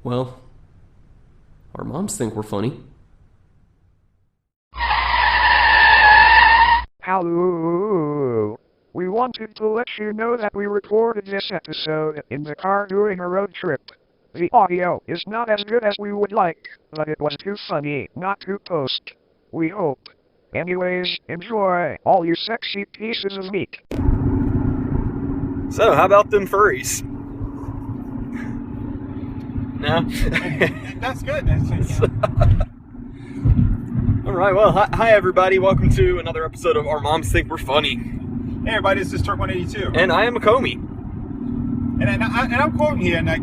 Well, our moms think we're funny. Hello. We wanted to let you know that we recorded this episode in the car during a road trip. The audio is not as good as we would like, but it was too funny not to post. We hope. Anyways, enjoy all you sexy pieces of meat. So, how about them furries? No? That's good. Alright, well, hi everybody. Welcome to another episode of Our Moms Think We're Funny. Hey everybody, this is Turk 182. And I am Acomi. And I'm quoting here, and that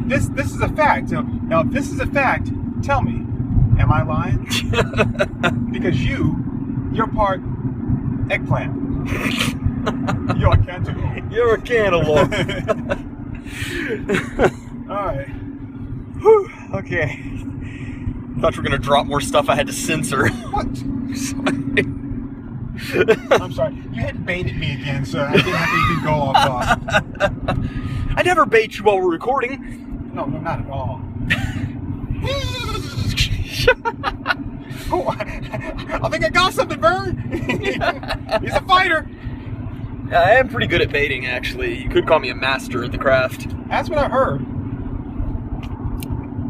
this is a fact. Now, if this is a fact, tell me, am I lying? Because you're part eggplant. You're a cantaloupe. You're a cantaloupe. Alright. Whew, okay. Thought you were gonna drop more stuff I had to censor. What? Sorry. I'm sorry. You had baited me again, so I didn't have to even go off. I never bait you while we're recording. No, not at all. Oh, I think I got something, Vern. He's a fighter. I am pretty good at baiting, actually. You could call me a master at the craft. That's what I heard.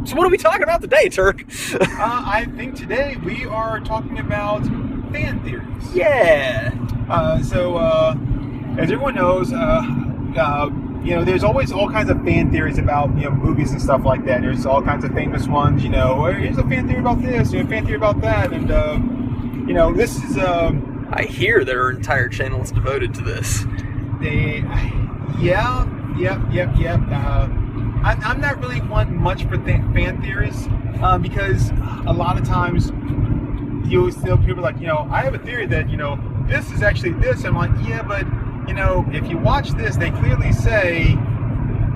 So what are we talking about today, Turk? I think today we are talking about fan theories. Yeah. As everyone knows, there's always all kinds of fan theories about, movies and stuff like that. There's all kinds of famous ones, here's a fan theory about this, a fan theory about that, and, this is, I hear there are entire channels devoted to this. I'm not really one much for fan theories, because a lot of times you still people are like, I have a theory that, this is actually this. I'm like, yeah, but, if you watch this, they clearly say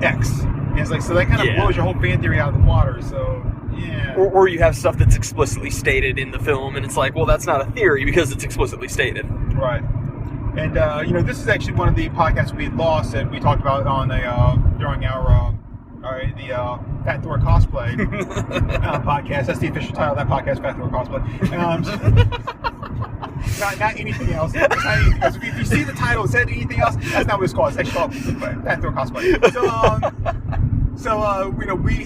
X. And it's like, so that kind of blows your whole fan theory out of the water, so, yeah. Or you have stuff that's explicitly stated in the film, and it's like, well, that's not a theory because it's explicitly stated. Right. And, this is actually one of the podcasts we had lost that we talked about on during the Fat Thor Cosplay podcast. That's the official title of that podcast, Fat Thor Cosplay. Not anything else. If you see the title and said anything else, that's not what it's called. It's actually called Fat Thor Cosplay.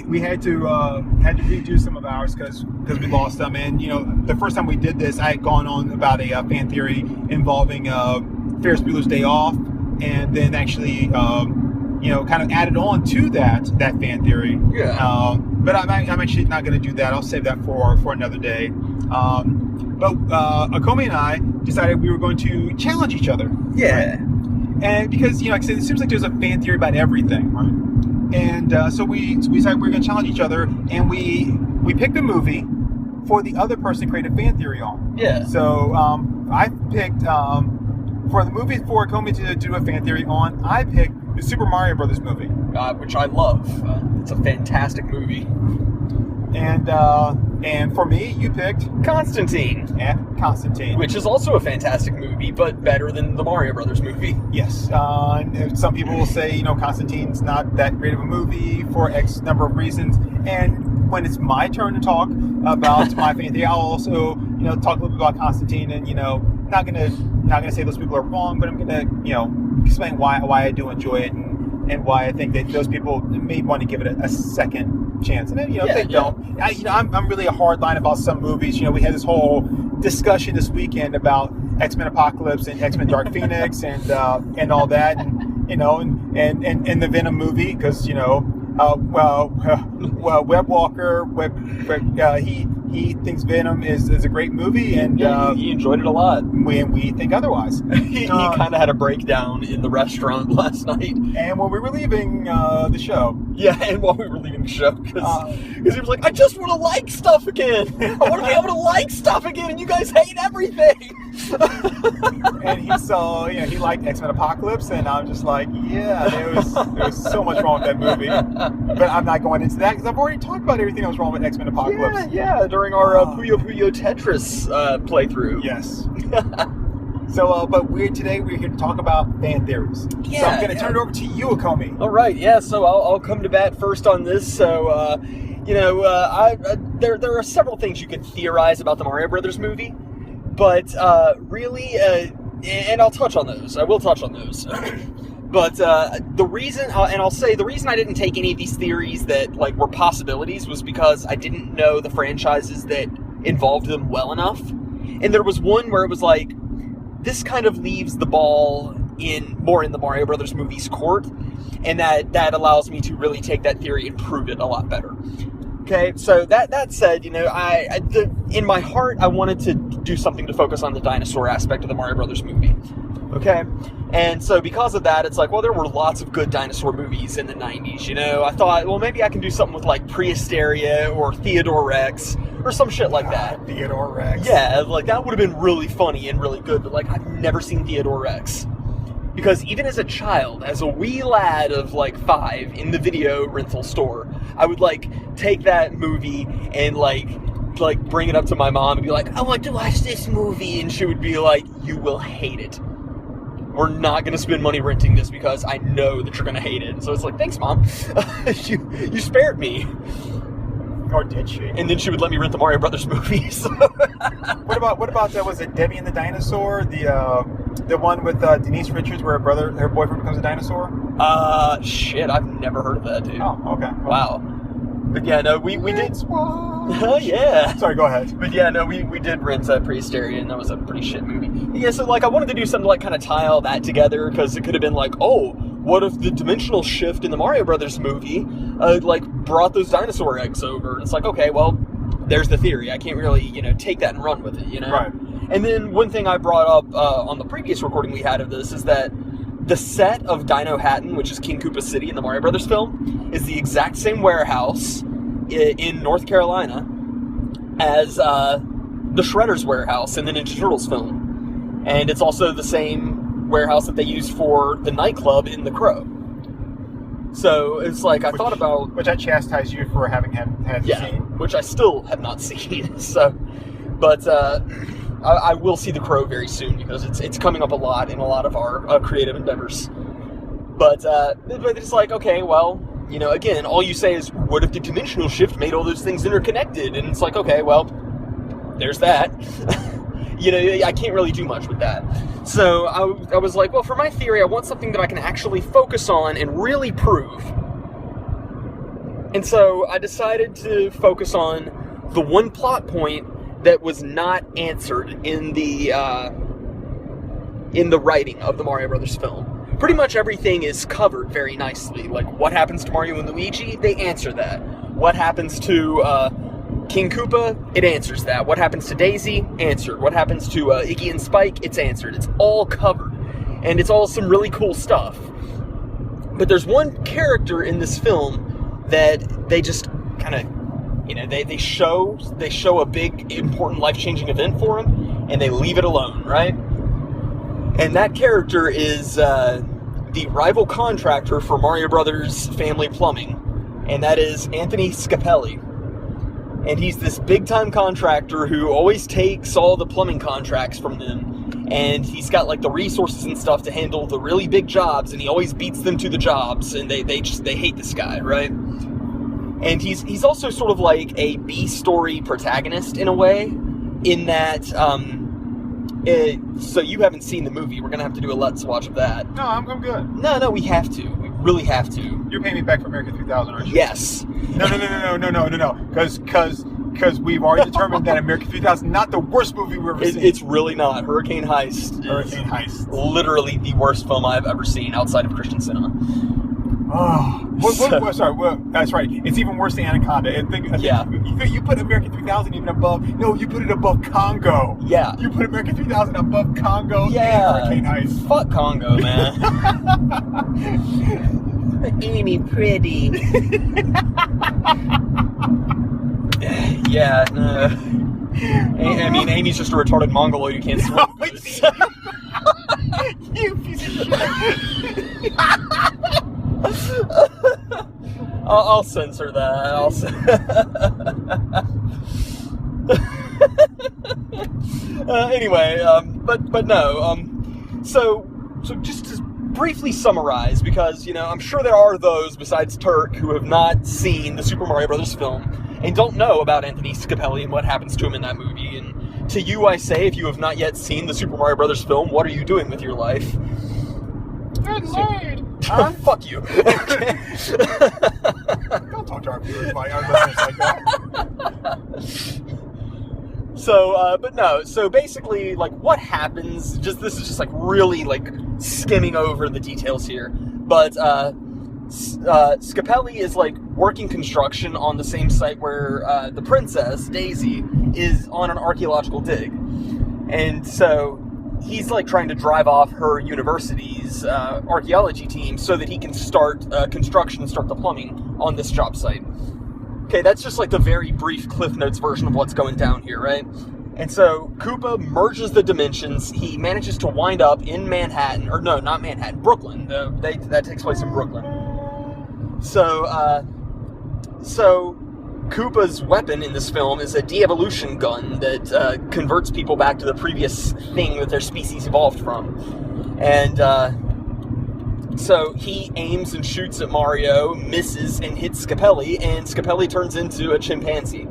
We had to redo some of ours because we lost them. And the first time we did this, I had gone on about a fan theory involving Ferris Bueller's Day Off, and then actually kind of added on to that fan theory. Yeah. But I'm actually not going to do that. I'll save that for another day. But Acomi and I decided we were going to challenge each other. Yeah. Right? And because, like I said, it seems like there's a fan theory about everything, right? And so we decided we were going to challenge each other, and we picked a movie for the other person to create a fan theory on. Yeah. So I picked, for the movie for Acomi to do a fan theory on, I picked the Super Mario Brothers movie. Which I love. It's a fantastic movie. And for me, you picked Constantine. Yeah, Constantine. Which is also a fantastic movie, but better than the Mario Brothers movie. Yes. Some people will say, Constantine's not that great of a movie for X number of reasons. And when it's my turn to talk about my fan theory, I'll also, talk a little bit about Constantine, and, not gonna say those people are wrong, but I'm gonna, explain why I do enjoy it, and why I think that those people may want to give it a second chance. And then, if they don't, I'm really a hard line about some movies. We had this whole discussion this weekend about X-Men Apocalypse and X-Men Dark Phoenix and all that, and the Venom movie, because Webb Walker, he thinks Venom is a great movie, and he enjoyed it a lot. We think otherwise. He kind of had a breakdown in the restaurant last night. And when we were leaving the show. Yeah, and while we were leaving the show, because he was like, I just want to like stuff again. I want to be able to like stuff again, and you guys hate everything. And he saw, he liked X-Men Apocalypse, and I'm just like, there was so much wrong with that movie. But I'm not going into that because I've already talked about everything that was wrong with X-Men Apocalypse. Yeah, during our Puyo Puyo Tetris playthrough. Yes. But today we're here to talk about fan theories. Yeah, so I'm going to turn it over to you, Acomi. All right, yeah. So I'll come to bat first on this. So there are several things you could theorize about the Mario Brothers movie, but really, and I'll touch on those. I will touch on those. But the reason I didn't take any of these theories that like were possibilities was because I didn't know the franchises that involved them well enough. And there was one where it was like, this kind of leaves the ball more in the Mario Brothers movie's court, and that allows me to really take that theory and prove it a lot better. Okay, so that said, in my heart, I wanted to do something to focus on the dinosaur aspect of the Mario Brothers movie. Okay, and so because of that, it's like, well, there were lots of good dinosaur movies in the 90s, I thought, well, maybe I can do something with like Prehysteria or Theodore Rex or some shit like that. Theodore Rex. Yeah, like that would have been really funny and really good, but like I've never seen Theodore Rex. Because even as a child, as a wee lad of like 5 in the video rental store, I would like take that movie and like bring it up to my mom and be like, I want to watch this movie, and she would be like, you will hate it. We're not going to spend money renting this because I know that you're going to hate it. So it's like, thanks, Mom. you spared me. Or did she? And then she would let me rent the Mario Brothers movie. So. What about was it Debbie and the Dinosaur? The one with Denise Richards where her boyfriend becomes a dinosaur? Shit, I've never heard of that, dude. Oh, okay. Wow. But yeah, no, we did. Oh yeah. Sorry, go ahead. But yeah, no, we did rent Prehysteria, and that was a pretty shit movie. Yeah, so like I wanted to do something to like kind of tie all that together, because it could have been like, oh, what if the dimensional shift in the Mario Brothers movie like brought those dinosaur eggs over? And it's like, okay, well, there's the theory. I can't really take that and run with it, Right. And then one thing I brought up on the previous recording we had of this is that the set of Dino Hatton, which is King Koopa City in the Mario Brothers film, is the exact same warehouse in North Carolina as the Shredder's warehouse in the Ninja Turtles film. And it's also the same warehouse that they used for the nightclub in The Crow. So it's like, I thought about... Which I chastise you for having had seen. Which I still have not seen. So, but... I will see The Crow very soon, because it's coming up a lot in a lot of our creative endeavors. But it's like, okay, well, again, all you say is, what if the dimensional shift made all those things interconnected? And it's like, okay, well, there's that. I can't really do much with that. So I was like, well, for my theory, I want something that I can actually focus on and really prove. And so I decided to focus on the one plot point that was not answered in the writing of the Mario Brothers film. Pretty much everything is covered very nicely. Like, what happens to Mario and Luigi? They answer that. What happens to King Koopa? It answers that. What happens to Daisy? Answered. What happens to Iggy and Spike? It's answered. It's all covered. And it's all some really cool stuff. But there's one character in this film that they just kind of... they show a big, important, life-changing event for him, and they leave it alone, right? And that character is the rival contractor for Mario Brothers Family Plumbing, and that is Anthony Scapelli. And he's this big-time contractor who always takes all the plumbing contracts from them, and he's got like the resources and stuff to handle the really big jobs, and he always beats them to the jobs, and they hate this guy, right? And he's also sort of like a B-story protagonist in a way, in that, so you haven't seen the movie. We're going to have to do a Let's Watch of that. No, I'm good. No, we have to. We really have to. You're paying me back for America 3000, aren't you? Yes. No. Because we've already determined that America 3000 is not the worst movie we've ever seen. It's really not. Hurricane Heist is literally the worst film I've ever seen outside of Christian cinema. Oh, that's right. It's even worse than Anaconda. I think you put American 3000 even above. No, you put it above Congo. Yeah. You put American 3000 above Congo and Hurricane Heist. Fuck Congo, man. Amy pretty. Yeah. No. I mean, Amy's just a retarded Mongoloid who can't swim. You piece of shit. I'll censor that. Anyway, but no. So just to briefly summarize, because I'm sure there are those besides Turk who have not seen the Super Mario Brothers film and don't know about Anthony Scapelli and what happens to him in that movie. And to you, I say, if you have not yet seen the Super Mario Brothers film, what are you doing with your life? Good Lord! Fuck you. Don't talk to our viewers like that. So, but no. So basically, like, what happens? This is just like really like skimming over the details here. But Scapelli is like working construction on the same site where the princess Daisy is on an archaeological dig, and so he's like trying to drive off her university's archaeology team so that he can start construction and start the plumbing on this job site. Okay, that's just like the very brief Cliff Notes version of what's going down here, right? And so Koopa merges the dimensions. He manages to wind up in Manhattan, or no, not Manhattan, Brooklyn. That takes place in Brooklyn. So Koopa's weapon in this film is a de-evolution gun that converts people back to the previous thing that their species evolved from. And so he aims and shoots at Mario, misses, and hits Scapelli, and Scapelli turns into a chimpanzee.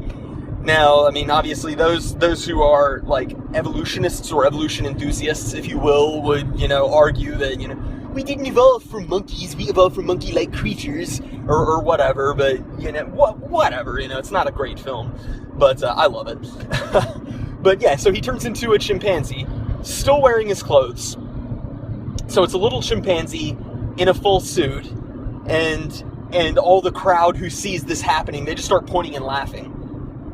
Now, I mean, obviously, those who are, like, evolutionists or evolution enthusiasts, if you will, would, argue that, we didn't evolve from monkeys, we evolved from monkey-like creatures, or whatever, but, whatever, it's not a great film, but I love it. But yeah, so he turns into a chimpanzee, still wearing his clothes. So it's a little chimpanzee in a full suit, and all the crowd who sees this happening, they just start pointing and laughing.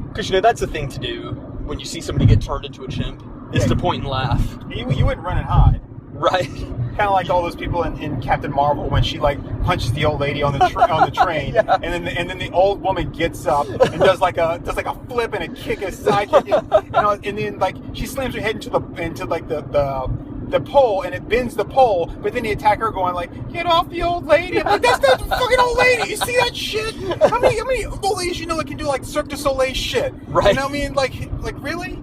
Because, that's the thing to do when you see somebody get turned into a chimp, is to point and laugh. You wouldn't run and hide. Right. Kind of like all those people in Captain Marvel when she like punches the old lady on the train, yeah. and then the old woman gets up and does like a flip and a kick, a side kick, and then like she slams her head into the pole, and it bends the pole, but then the attacker going like, "Get off the old lady!" I'm like, "That's not the fucking old lady! You see that shit? How many old ladies that can do like Cirque du Soleil shit? Right? You know what I mean? Like really?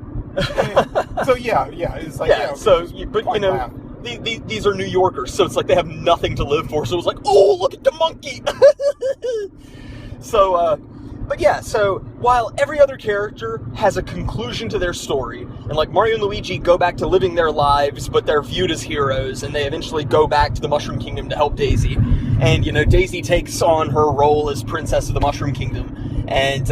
So yeah, it's like So, but laugh. These are New Yorkers, so it's like they have nothing to live for. So it's like, oh, look at the monkey. So, but yeah, so while every other character has a conclusion to their story, and like Mario and Luigi go back to living their lives, but they're viewed as heroes, and they eventually go back to the Mushroom Kingdom to help Daisy. And, Daisy takes on her role as Princess of the Mushroom Kingdom. And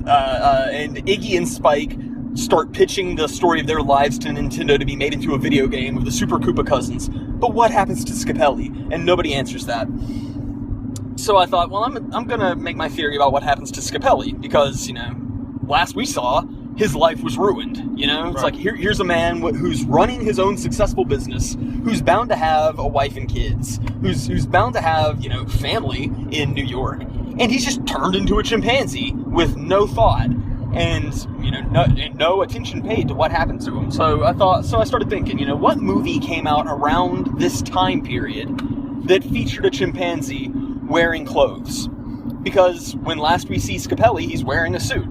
Iggy and Spike start pitching the story of their lives to Nintendo to be made into a video game of the Super Koopa cousins. But what happens to Scapelli? And nobody answers that. So I thought, well, I'm gonna make my theory about what happens to Scapelli, because, last we saw, his life was ruined, It's right. like, here's a man who's running his own successful business, who's bound to have a wife and kids, who's bound to have, family in New York, and he's just turned into a chimpanzee with no thought. And, no attention paid to what happened to him. So I started thinking, what movie came out around this time period that featured a chimpanzee wearing clothes? Because when last we see Scapelli, he's wearing a suit.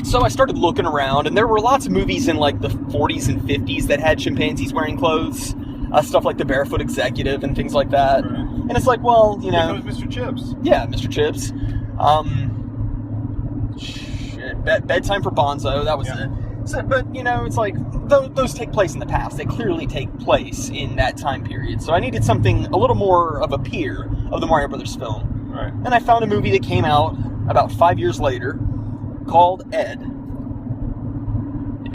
So I started looking around, and there were lots of movies in like the 40s and 50s that had chimpanzees wearing clothes. Stuff like The Barefoot Executive and things like that. Right. And it's like, well, Here comes Mr. Chips. Yeah, Mr. Chips. Bedtime for Bonzo, that was it. So, but, it's like, those take place in the past. They clearly take place in that time period. So I needed something a little more of a peer of the Mario Brothers film. Right. And I found a movie that came out about 5 years later called Ed,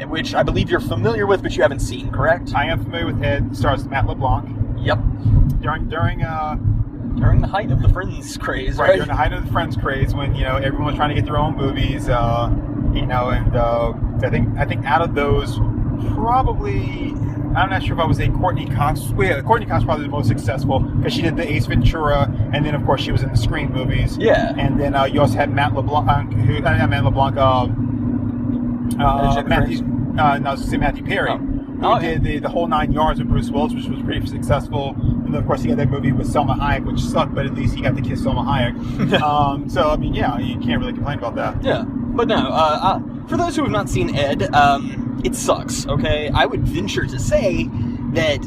which I believe you're familiar with, but you haven't seen, correct? I am familiar with Ed. It stars Matt LeBlanc. Yep. During the height of the Friends craze, right? During the height of the Friends craze, when everyone was trying to get their own movies, and I think out of those, probably, I'm not sure if I would say Courtney Cox. Well, yeah, Courtney Cox probably the most successful because she did the Ace Ventura, and then of course she was in the Scream movies. Yeah. And then you also had Matt LeBlanc, Matthew Perry. Oh. He did the whole 9 yards with Bruce Willis, which was pretty successful. And then, of course, he had that movie with Selma Hayek, which sucked, but at least he got to kiss Selma Hayek. So, I mean, yeah, you can't really complain about that. Yeah. But no, for those who have not seen Ed, it sucks, okay? I would venture to say that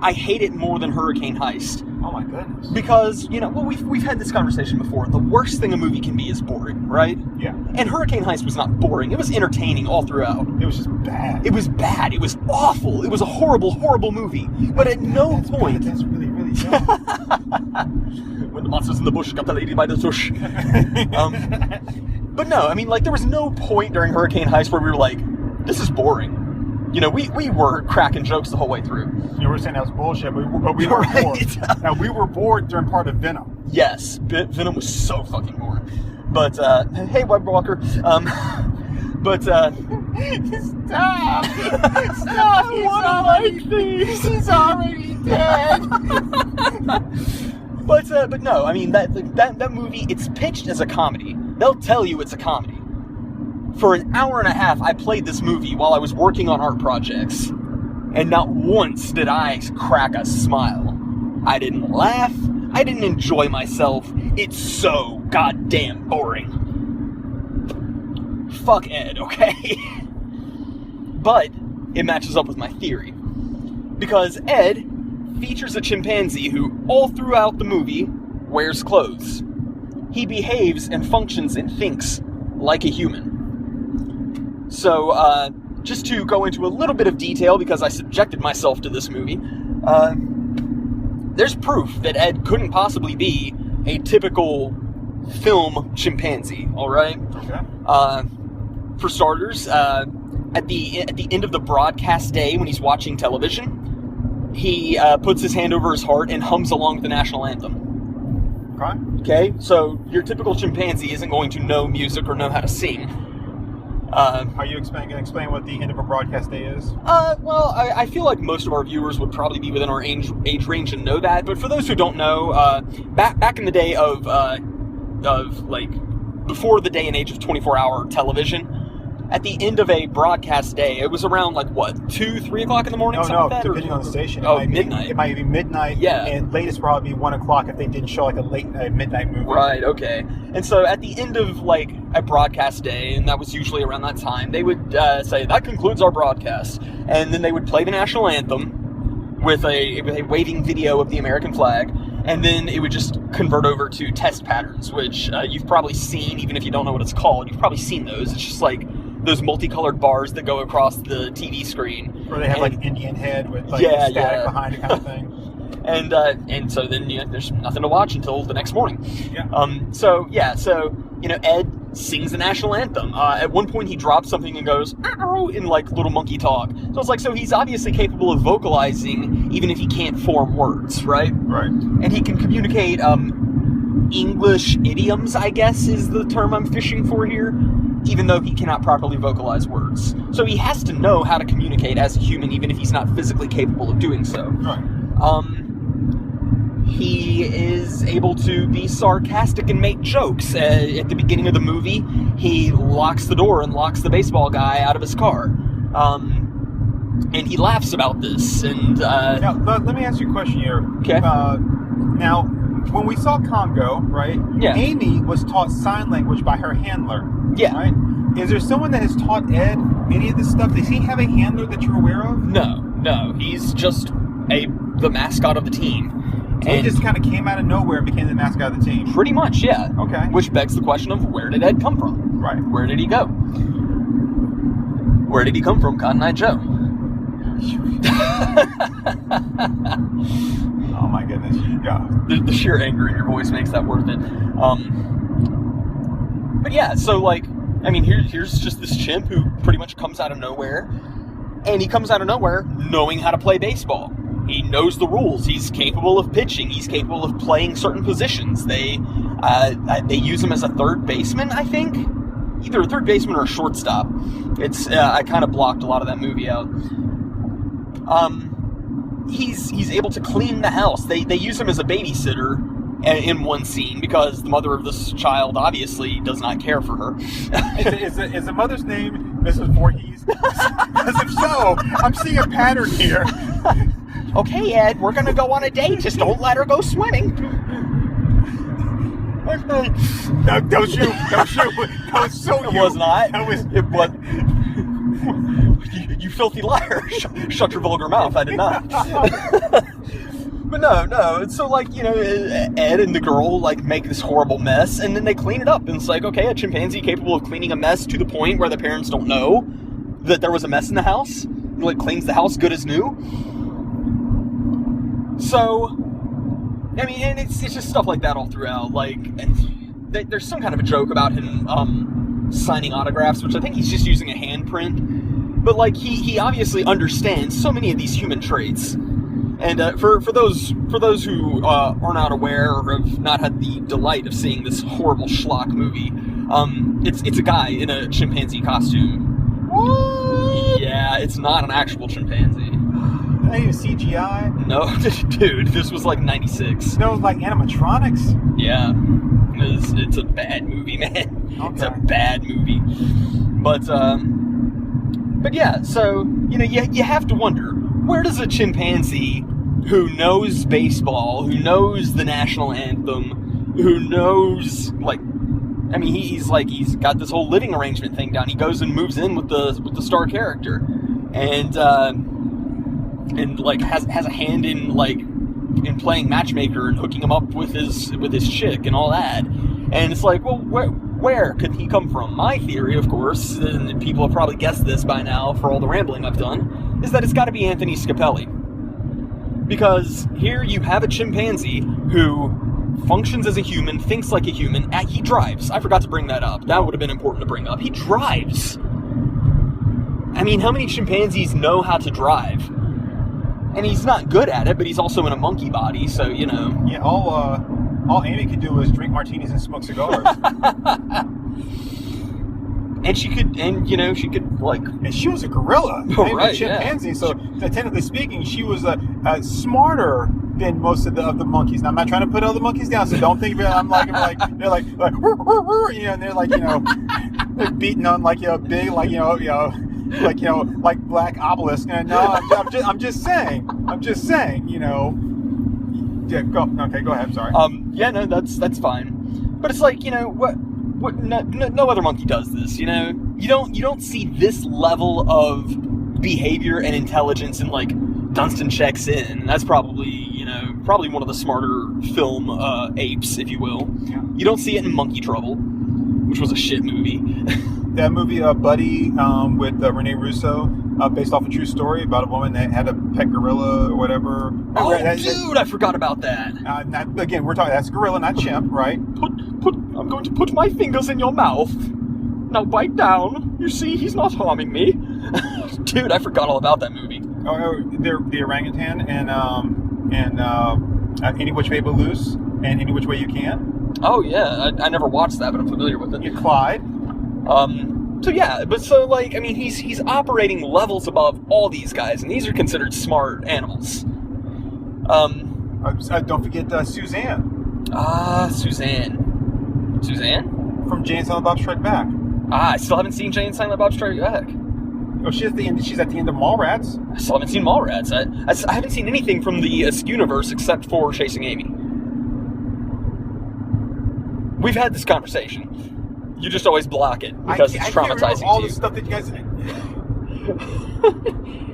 I hate it more than Hurricane Heist. Oh my goodness. Because, you know, well, we've had this conversation before. The worst thing a movie can be is boring, right? Yeah. And Hurricane Heist was not boring. It was entertaining all throughout. It was just bad. It was bad. It was awful. It was a horrible, horrible movie. But at no point... That's really, really bad. When the monsters in the bush got the lady by the tush. But no, I mean, like, there was no point during Hurricane Heist where we were like, this is boring. You know, we were cracking jokes the whole way through. You know, we're saying that was bullshit, but we were Right. bored. Now, we were bored during part of Venom. Yes, Venom was so fucking boring. But, hey, Web Walker. But, Stop! Stop! He's already dead! But no, I mean, that movie, it's pitched as a comedy. They'll tell you it's a comedy. For an hour and a half, I played this movie while I was working on art projects, and not once did I crack a smile. I didn't laugh. I didn't enjoy myself. It's so goddamn boring. Fuck Ed, okay? But it matches up with my theory. Because Ed features a chimpanzee who, all throughout the movie, wears clothes. He behaves and functions and thinks like a human. So, just to go into a little bit of detail, because I subjected myself to this movie, there's proof that Ed couldn't possibly be a typical film chimpanzee, alright? Okay. For starters, at the end of the broadcast day when he's watching television, he puts his hand over his heart and hums along the national anthem. Okay. Okay, so your typical chimpanzee isn't going to know music or know how to sing. Are you going to explain what the end of a broadcast day is? Well, I feel like most of our viewers would probably be within our age range and know that. But for those who don't know, back in the day of like before the day and age of 24-hour television, at the end of a broadcast day, it was around like what, 2, 3 o'clock in the morning? No, like that, depending on the station. Midnight. It might be midnight. Yeah. And latest probably be 1 o'clock if they didn't show like a late midnight movie. Right, okay. And so at the end of like a broadcast day, and that was usually around that time, they would say, that concludes our broadcast. And then they would play the national anthem with a waving video of the American flag. And then it would just convert over to test patterns, which you've probably seen, even if you don't know what it's called. You've probably seen those. It's just like those multicolored bars that go across the TV screen. Or they have like Indian head with like static behind it kind of thing. And so then there's nothing to watch until the next morning. Yeah. So Ed sings the national anthem. At one point he drops something and goes "ow" in like little monkey talk. So it's like, so he's obviously capable of vocalizing even if he can't form words, right? Right. And he can communicate English idioms, I guess is the term I'm fishing for here, even though he cannot properly vocalize words. So he has to know how to communicate as a human, even if he's not physically capable of doing so. Right. He is able to be sarcastic and make jokes. At the beginning of the movie, he locks the door and locks the baseball guy out of his car. And he laughs about this. And now, let me ask you a question here. Okay. Now, when we saw Congo, right? Yeah. Amy was taught sign language by her handler. Yeah. Right? Is there someone that has taught Ed any of this stuff? Does he have a handler that you're aware of? No. He's just the mascot of the team. So he just kind of came out of nowhere and became the mascot of the team. Pretty much, yeah. Okay. Which begs the question of, where did Ed come from? Right. Where did he go? Where did he come from, Cotton Eye Joe? Oh my goodness. Yeah. The sheer anger in your voice makes that worth it. But yeah, so like, I mean, here's just this chimp who pretty much comes out of nowhere. And he comes out of nowhere knowing how to play baseball. He knows the rules. He's capable of pitching. He's capable of playing certain positions. They use him as a third baseman, I think. Either a third baseman or a shortstop. It's I kind of blocked a lot of that movie out. He's able to clean the house. They use him as a babysitter in one scene because the mother of this child obviously does not care for her. Is the mother's name Mrs. Voorhees? Because if so, I'm seeing a pattern here. Okay, Ed, we're gonna go on a date. Just don't let her go swimming. No, that was you. That was so It you. was not. That was. It was. You filthy liar! Shut your vulgar mouth. I did not. But no. So like, Ed and the girl like make this horrible mess, and then they clean it up. And it's like, okay, a chimpanzee capable of cleaning a mess to the point where the parents don't know that there was a mess in the house. He like cleans the house good as new. So, I mean, and it's just stuff like that all throughout. Like, there's some kind of a joke about him signing autographs, which I think he's just using a handprint. But like, he obviously understands so many of these human traits. And for those who are not aware or have not had the delight of seeing this horrible schlock movie, it's a guy in a chimpanzee costume. What? Yeah, it's not an actual chimpanzee. Not even CGI. No, dude, this was like '96. No, like animatronics. Yeah, it's a bad movie, man. Okay. It's a bad movie. But yeah, so you have to wonder, where does a chimpanzee who knows baseball, who knows the national anthem, who knows he's got this whole living arrangement thing down. He goes and moves in with the star character, and like has a hand in playing matchmaker and hooking him up with his chick and all that. And it's like, well, where could he come from? My theory, of course, and people have probably guessed this by now for all the rambling I've done, is that it's got to be Anthony Scapelli. Because here you have a chimpanzee who functions as a human, thinks like a human, he drives. I forgot to bring that up. That would have been important to bring up. He drives. I mean, how many chimpanzees know how to drive? And he's not good at it, but he's also in a monkey body, so, Yeah, all Amy could do was drink martinis and smoke cigars. And she could, like... And she was a gorilla, not even right, a chimpanzee. yeah. So, technically speaking, she was smarter than most of the monkeys. Now, I'm not trying to put other monkeys down, so don't think that I'm like they're like and they're like, they're beating on big, like black obelisk. And no, I'm just saying, Yeah, go. Okay, go ahead. Sorry. Yeah, no, that's fine. But it's like, what no other monkey does this, You don't see this level of behavior and intelligence in like Dunstan Checks In. And that's probably one of the smarter film apes, if you will. Yeah. You don't see it in Monkey Trouble, which was a shit movie. That movie, Buddy, with Rene Russo, based off a true story about a woman that had a pet gorilla or whatever. Oh, dude, I forgot about that. Again, we're talking, that's gorilla, not chimp, right? I'm going to put my fingers in your mouth. Now bite down. You see, he's not harming me. Dude, I forgot all about that movie. Oh, the orangutan and Any Which Way But Loose and Any Which Way You Can. Oh, yeah, I never watched that, but I'm familiar with it. Yeah, Clyde. So yeah, but so like, I mean, he's operating levels above all these guys, and these are considered smart animals. Don't forget Suzanne. Suzanne. Suzanne? From Jay and Silent Bob Strike Back. I still haven't seen Jay and Silent Bob Strike Back. Oh, she's at the end of Mallrats. I still haven't seen Mallrats. I haven't seen anything from the Askew-universe except for Chasing Amy. We've had this conversation. You just always block it because it's traumatizing all to the you. stuff that you guys...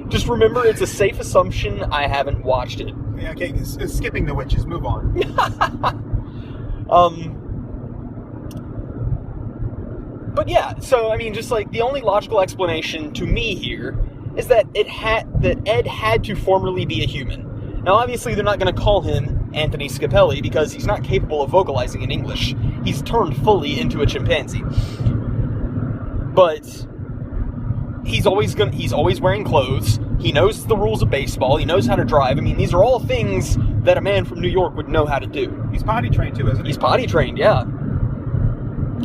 Just remember, it's a safe assumption I haven't watched it. Yeah, okay, skipping the witches. Move on. But yeah, so I mean, just like the only logical explanation to me here is that Ed had to formerly be a human. Now, obviously, they're not going to call him Anthony Scapelli because he's not capable of vocalizing in English. He's turned fully into a chimpanzee. But he's always wearing clothes. He knows the rules of baseball. He knows how to drive. I mean, these are all things that a man from New York would know how to do. He's potty trained too, isn't he? He's potty trained, yeah.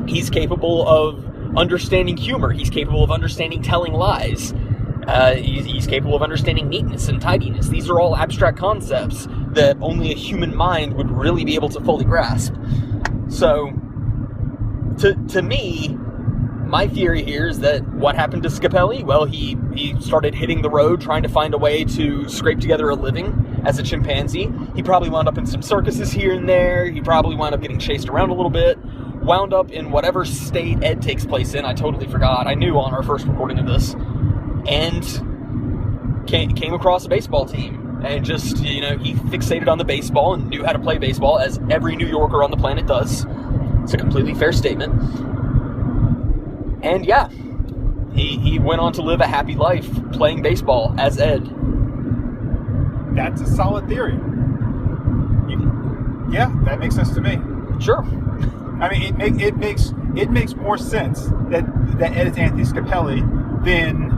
He's capable of understanding humor. He's capable of understanding telling lies. He's capable of understanding neatness and tidiness. These are all abstract concepts that only a human mind would really be able to fully grasp. So, to me, my theory here is that what happened to Scapelli? Well, he started hitting the road trying to find a way to scrape together a living. as a chimpanzee. He probably wound up in some circuses here and there. He probably wound up getting chased around a little bit. Wound up in whatever state Ed takes place in. I totally forgot. I knew on our first recording of this. And came across a baseball team. And just, he fixated on the baseball and knew how to play baseball, as every New Yorker on the planet does. It's a completely fair statement. And yeah, he went on to live a happy life playing baseball as Ed. That's a solid theory. Yeah, that makes sense to me. Sure. I mean, it makes more sense that Ed is Anthony Scapelli than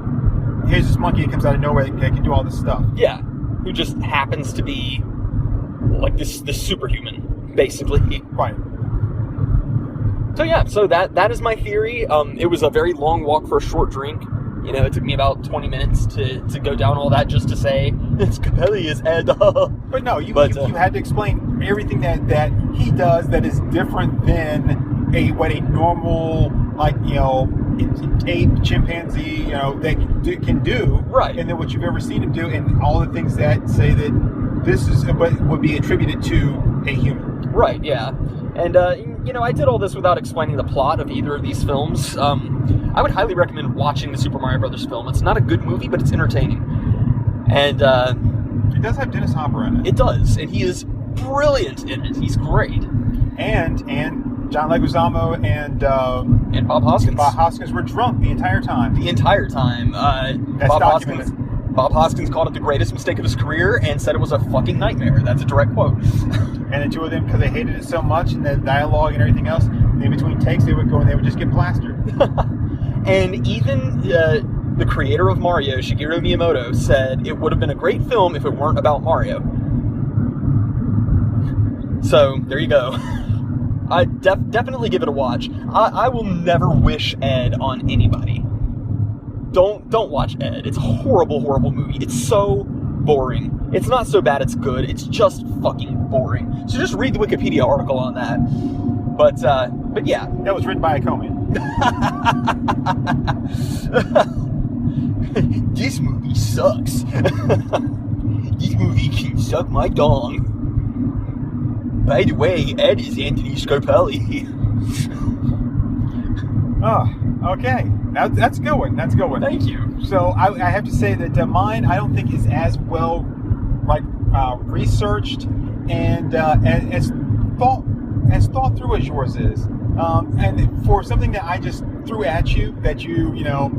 here's this monkey that comes out of nowhere that can do all this stuff. Yeah. Who just happens to be like this superhuman, basically. Right. So yeah, so that is my theory. It was a very long walk for a short drink. It took me about 20 minutes to go down all that just to say Scapelli is Ed. But no, you had to explain everything that he does that is different than what a normal ape, chimpanzee, that can do, right? And then what you've ever seen him do, and all the things that say that this is, but would be attributed to a human, right? Yeah, and I did all this without explaining the plot of either of these films. I would highly recommend watching the Super Mario Brothers film. It's not a good movie, but it's entertaining, and it does have Dennis Hopper in it. It does, and he is brilliant in it. He's great, and John Leguizamo and Bob Hoskins. Bob Hoskins were drunk the entire time. That's documented. Bob Hoskins called it the greatest mistake of his career and said it was a fucking nightmare. That's a direct quote. And the two of them, because they hated it so much and the dialogue and everything else, in between takes they would go and they would just get plastered. And even the creator of Mario, Shigeru Miyamoto, said it would have been a great film if it weren't about Mario. So, there you go. I definitely give it a watch. I will never wish Ed on anybody. Don't watch Ed. It's a horrible, horrible movie. It's so boring. It's not so bad it's good. It's just fucking boring. So just read the Wikipedia article on that. But yeah. That was written by Acomi. This movie sucks. This movie can suck my dong. By the way, Ed is Anthony Scapelli. Oh, okay. That's a good one. That's a good one. Thank you. So I have to say that mine I don't think is as well research and as thought through as yours is. And for something that I just threw at you, that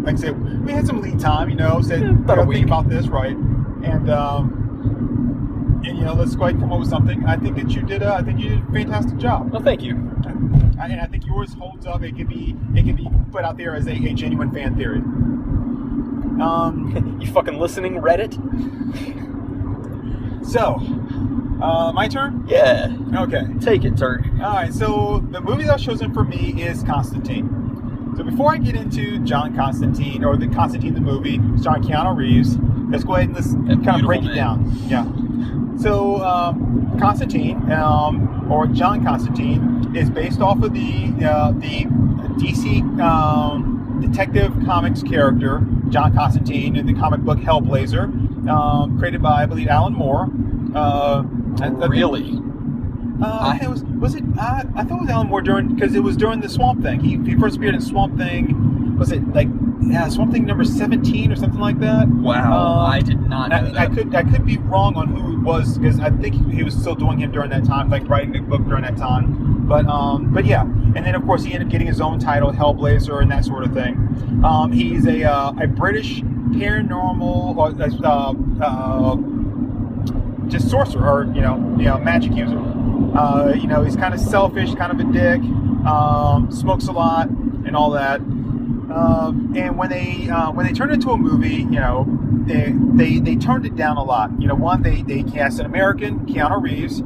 like I said, we had some lead time, said about a week. Think about this, right? And let's go ahead and come up with something. I think that you did a fantastic job. Well, thank you. And I think yours holds up. It can be put out there as a genuine fan theory. You fucking listening, Reddit? So, my turn? Yeah. Okay. Take it, Turk. Alright, so the movie that was chosen for me is Constantine. So before I get into John Constantine, or the Constantine the movie, starring Keanu Reeves, let's go ahead and let's kind of break it down. Yeah. So, Constantine, or John Constantine, is based off of the DC Detective Comics character, John Constantine, in the comic book Hellblazer, created by, I believe, Alan Moore. Really? I thought it was Alan Moore because it was during the Swamp Thing. He first appeared in Swamp Thing. Was it Swamp Thing number 17 or something like that? Wow, I did not know that. I could be wrong on who it was, because I think he was still doing him during that time, writing the book during that time. But yeah, and then of course he ended up getting his own title, Hellblazer, and that sort of thing. He's a British paranormal just sorcerer, or magic user. He's kind of selfish, kind of a dick, smokes a lot, and all that. And when they turned it into a movie, they turned it down a lot. One, they cast an American, Keanu Reeves,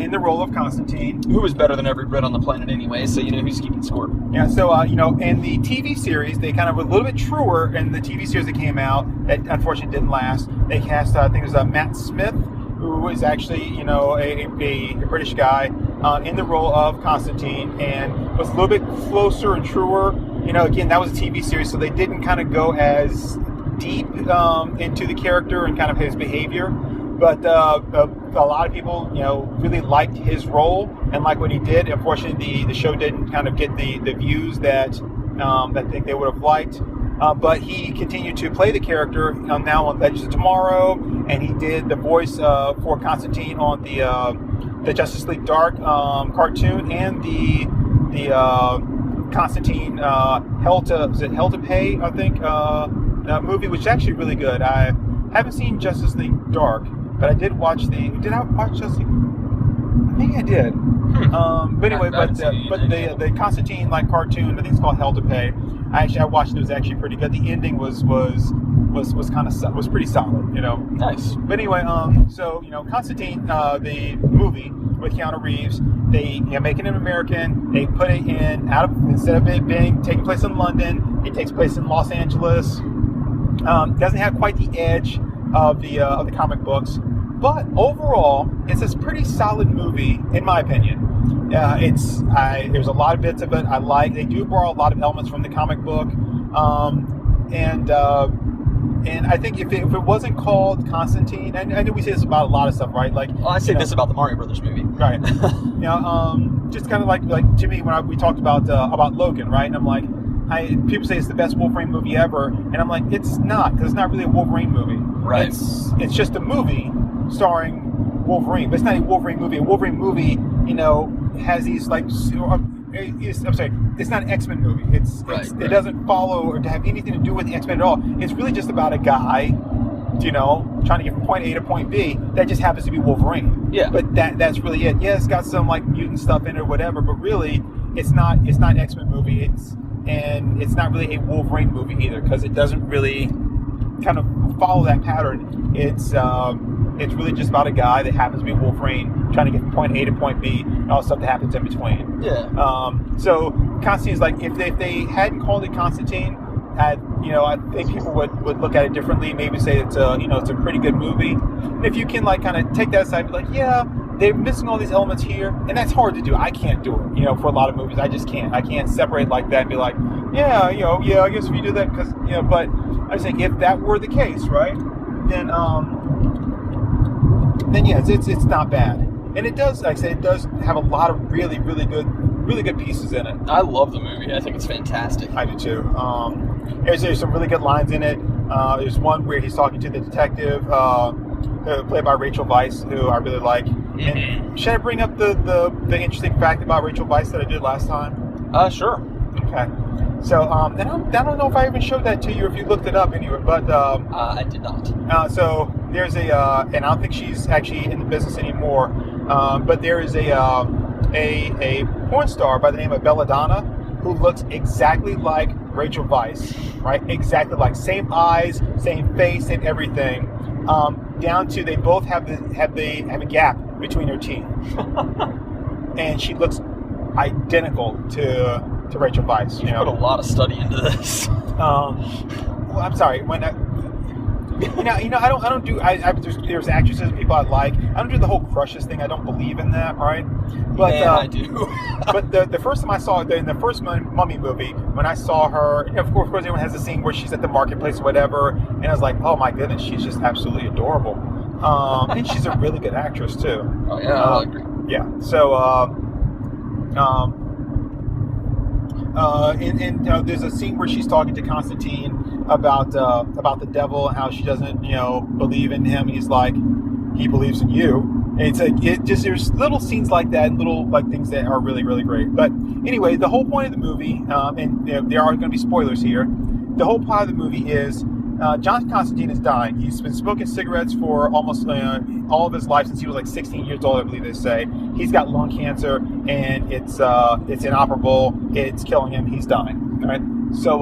in the role of Constantine, who was better than every Brit on the planet anyway. So who's keeping score. Yeah. So and the TV series, they kind of were a little bit truer in the TV series that came out that unfortunately didn't last. They cast, I think it was Matt Smith, who is actually, a British guy, in the role of Constantine, and was a little bit closer and truer. Again, that was a TV series, so they didn't kind of go as deep into the character and kind of his behavior. But a lot of people, really liked his role and liked what he did. Unfortunately, the show didn't kind of get the views that I think they would have liked. But he continued to play the character now on Legends of Tomorrow, and he did the voice for Constantine on the Justice League Dark cartoon and the Constantine Hell to Pay, I think, movie, which is actually really good. I haven't seen Justice League Dark, but I did watch Did I watch Justice League? I think I did. But anyway, the Constantine cartoon, I think it's called Hell to Pay. I watched it. It was actually pretty good. The ending was pretty solid, Nice. But anyway, so Constantine, the movie with Keanu Reeves, they make it an American. They put it instead of it being taking place in London, it takes place in Los Angeles. Doesn't have quite the edge of the comic books, but overall, it's a pretty solid movie in my opinion. There's a lot of bits of it I like. They do borrow a lot of elements from the comic book, and I think if it wasn't called Constantine, and I know we say this about a lot of stuff, right? I say this about the Mario Brothers movie, right? Just kind of like to me when we talked about Logan, right? And I'm like, people say it's the best Wolverine movie ever, and I'm like, it's not, because it's not really a Wolverine movie. Right. It's just a movie starring Wolverine, but it's not a Wolverine movie. A Wolverine movie, has these I'm sorry, it's not an X-Men movie. It doesn't follow or to have anything to do with the X-Men at all. It's really just about a guy, trying to get from point A to point B that just happens to be Wolverine. Yeah. But that's really it. Yeah, it's got some mutant stuff in it or whatever, but really it's not an X-Men movie. It's not really a Wolverine movie either, because it doesn't really kind of follow that pattern. It's really just about a guy that happens to be Wolverine trying to get from point A to point B and all the stuff that happens in between. Yeah. So Constantine's if they hadn't called it Constantine, I think people would look at it differently. Maybe say it's a pretty good movie. And if you can kind of take that aside, be yeah, they're missing all these elements here, and that's hard to do. I can't do it. For a lot of movies, I just can't. I can't separate like that and be I guess if you do that, because But I was saying, if that were the case, right, then yeah, it's not bad, and it does. Like I said, it does have a lot of really good pieces in it. I love the movie. I think it's fantastic. I do too. There's some really good lines in it. There's one where he's talking to the detective, played by Rachel Weisz, who I really like. Mm-hmm. And should I bring up the interesting fact about Rachel Weisz that I did last time? Sure. Okay. So, and I don't know if I even showed that to you or if you looked it up anyway, but I did not. So there's and I don't think she's actually in the business anymore. But there is a porn star by the name of Belladonna who looks exactly like Rachel Weisz, right? Exactly like, same eyes, same face, and everything. Down to they both have a gap between their teeth, and she looks identical to Rachel Weisz. You put a lot of study into this. Well, I'm sorry. When I don't do. There's actresses and people I like. I don't do the whole crushes thing. I don't believe in that, right? But I do. But the first time I saw it in the first Mummy movie, when I saw her, of course, everyone has a scene where she's at the marketplace or whatever, and I was like, oh my goodness, she's just absolutely adorable. And she's a really good actress too. Oh yeah, I agree. Yeah. So, there's a scene where she's talking to Constantine about the devil and how she doesn't, believe in him. He's like, he believes in you. And there's little scenes like that, and little things that are really, really great. But anyway, the whole point of the movie, and there are going to be spoilers here. The whole part of the movie is John Constantine is dying. He's been smoking cigarettes for almost all of his life since he was 16 years old, I believe they say. He's got lung cancer, and it's inoperable. It's killing him. He's dying. Right. So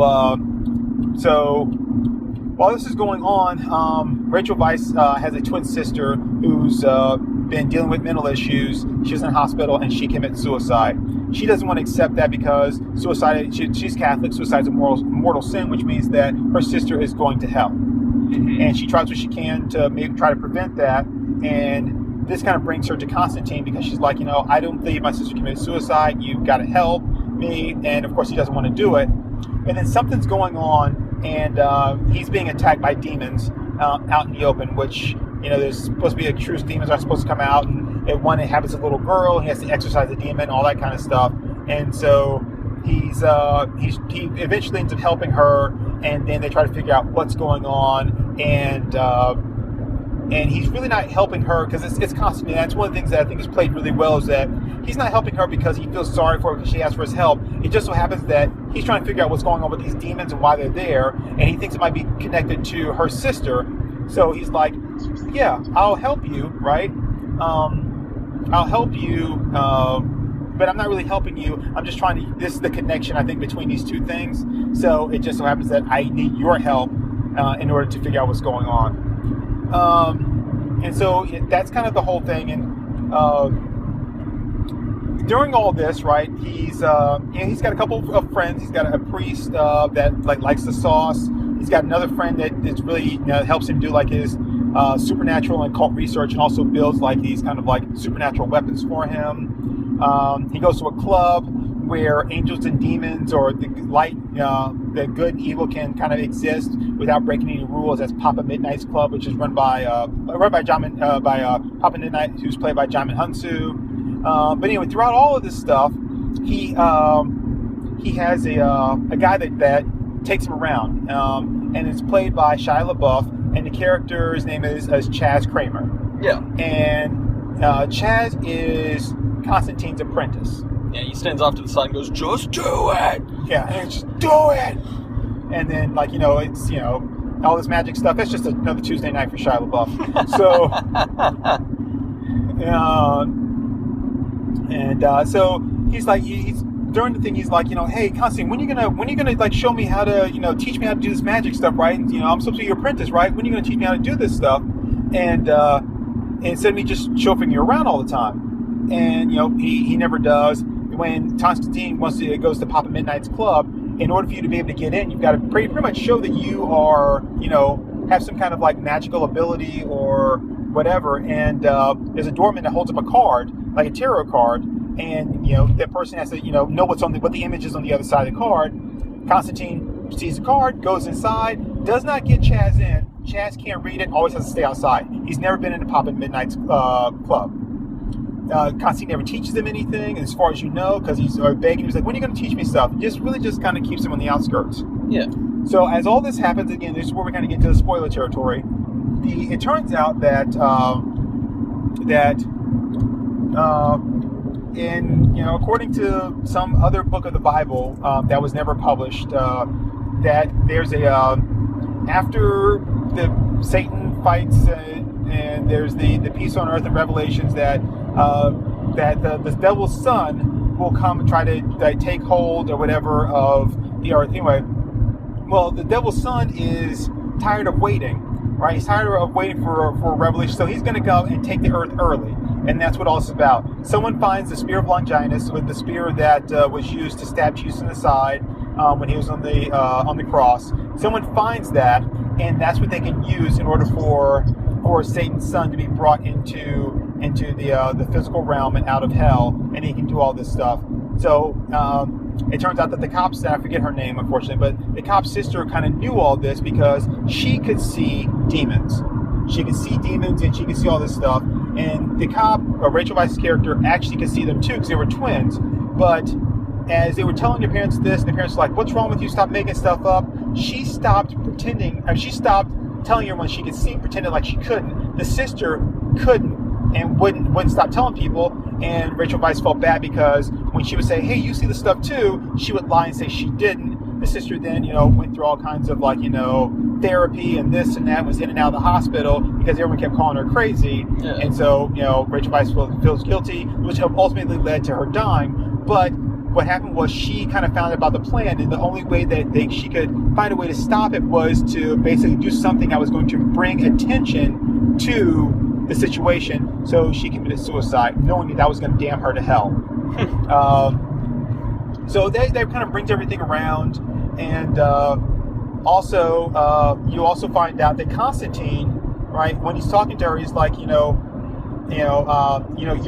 while this is going on, Rachel Weisz has a twin sister who's been dealing with mental issues. She's in a hospital, and she commits suicide. She doesn't want to accept that because suicide. She's Catholic. Suicide is a mortal sin, which means that her sister is going to hell. Mm-hmm. And she tries what she can to maybe try to prevent that. And this kind of brings her to Constantine because she's like, I don't believe my sister committed suicide. You've got to help me. And of course, he doesn't want to do it. And then something's going on, and he's being attacked by demons out in the open, which there's supposed to be true demons are supposed to come out, and one inhabits a little girl, and he has to exorcise the demon, all that kind of stuff. And so he eventually ends up helping her, and then they try to figure out what's going on, and he's really not helping her because it's Constantine. That's one of the things that I think is played really well, is that he's not helping her because he feels sorry for her because she asked for his help. It just so happens that he's trying to figure out what's going on with these demons and why they're there, and he thinks it might be connected to her sister. So he's like, yeah, I'll help you, right? I'll help you, but I'm not really helping you. I'm just trying to, this is the connection, I think, between these two things. So it just so happens that I need your help in order to figure out what's going on. And so that's kind of the whole thing. And during all this, right, he's got a couple of friends. He's got a priest that likes the sauce. He's got another friend that really helps him do like his supernatural and occult research, and also builds like these kind of like supernatural weapons for him. He goes to a club where angels and demons, or the light, the good and evil, can kind of exist without breaking any rules. That's Papa Midnight's club, which is run by Papa Midnight, who's played by Jamin Hunsu. But anyway, throughout all of this stuff, he has a guy that takes him around, and it's played by Shia LaBeouf, and the character's name is Chaz Kramer. Yeah. And Chaz is Constantine's apprentice. Yeah, he stands off to the side and goes, "Just do it!" Yeah, and just do it! And then, it's, all this magic stuff. That's just another Tuesday night for Shia LaBeouf. So, so he's like, during the thing, he's like, hey, Constantine, when you gonna like show me how to, teach me how to do this magic stuff, right? And, I'm supposed to be your apprentice, right? When are you gonna teach me how to do this stuff? And instead of me just chauffeuring you around all the time. And, he never does. When Constantine goes to Papa Midnight's club, in order for you to be able to get in, you've got to pretty much show that you are, have some kind of like magical ability or whatever. And there's a doorman that holds up a card, like a tarot card, and that person has to know what the image is on the other side of the card. Constantine sees the card, goes inside, does not get Chaz in. Chaz can't read it, always has to stay outside. He's never been in the Papa Midnight's club. Constantine never teaches him anything, as far as you know, because he's begging. He's like, when are you going to teach me stuff? Just kind of keeps him on the outskirts. Yeah. So as all this happens, again, this is where we kind of get to the spoiler territory. It turns out that according to some other book of the Bible that was never published, that there's after Satan fights and there's the peace on earth and Revelations, that the devil's son will come and try to take hold or whatever of the earth. Anyway, well, the devil's son is tired of waiting, right? He's tired of waiting for Revelation, so he's going to go and take the earth early, and that's what all this is about. Someone finds the spear of Longinus, with the spear that was used to stab Jesus in the side when he was on the cross. Someone finds that, and that's what they can use in order for Satan's son to be brought into the physical realm and out of hell, and he can do all this stuff. So it turns out that the cop's, I forget her name unfortunately, but the cop's sister kind of knew all this because she could see demons. She could see demons and she could see all this stuff. And the cop, Rachel Weisz's character, actually could see them too because they were twins. But as they were telling their parents this, and the parents were like, "What's wrong with you? Stop making stuff up." She stopped pretending. She stopped telling everyone she could see, pretended like she couldn't. The sister couldn't and wouldn't stop telling people. And Rachel Weisz felt bad because when she would say, "Hey, you see the stuff too," she would lie and say she didn't. The sister then, went through all kinds of therapy and this and that, was in and out of the hospital because everyone kept calling her crazy. Yeah. And so, Rachel Weisz feels guilty, which ultimately led to her dying. But what happened was she kind of found out about the plan, and the only way that she could find a way to stop it was to basically do something that was going to bring attention to the situation. So she committed suicide, knowing that was going to damn her to hell. So that kind of brings everything around, and also you also find out that Constantine, right, when he's talking to her, he's like, your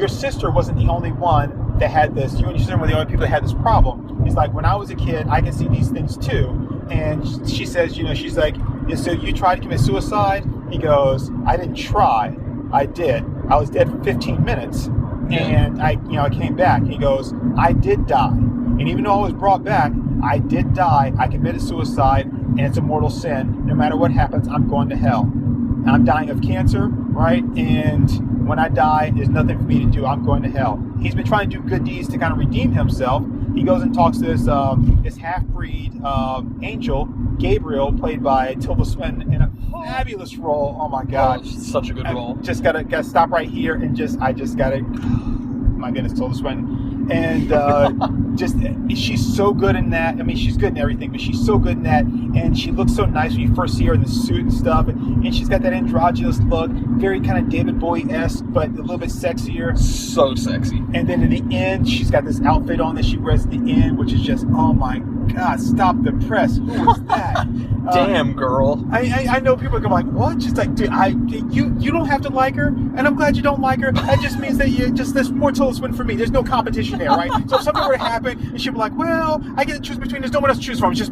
sister wasn't the only one that had this. You and your sister were the only people that had this problem. He's like, when I was a kid, I could see these things too. And she says, she's like, so you tried to commit suicide? He goes, I didn't try. I did. I was dead for 15 minutes, and I came back. He goes, I did die. And even though I was brought back, I did die. I committed suicide, and it's a mortal sin. No matter what happens, I'm going to hell. And I'm dying of cancer, right? And when I die, there's nothing for me to do. I'm going to hell. He's been trying to do good deeds to kind of redeem himself. He goes and talks to this half-breed angel, Gabriel, played by Tilda Swinton, in a fabulous role. Oh my God, such a good role. Just gotta stop right here and I just gotta. My goodness, Tilda Swinton, and she's so good in that. I mean, she's good in everything, but she's so good in that, and she looks so nice when you first see her in the suit and stuff, and she's got that androgynous look, very kind of David Bowie-esque, but a little bit sexier. So sexy. And then in the end, she's got this outfit on that she wears at the end, which is just, oh my God, stop the press. Who was that? Damn, girl. I know people are going like, what? Just like, dude, you don't have to like her, and I'm glad you don't like her. That just means that there's more Tilda Swinton for me. There's no competition there, right? So if something were to happen, and she'd be like, well, I get to choose between, there's no one else to choose from. It's just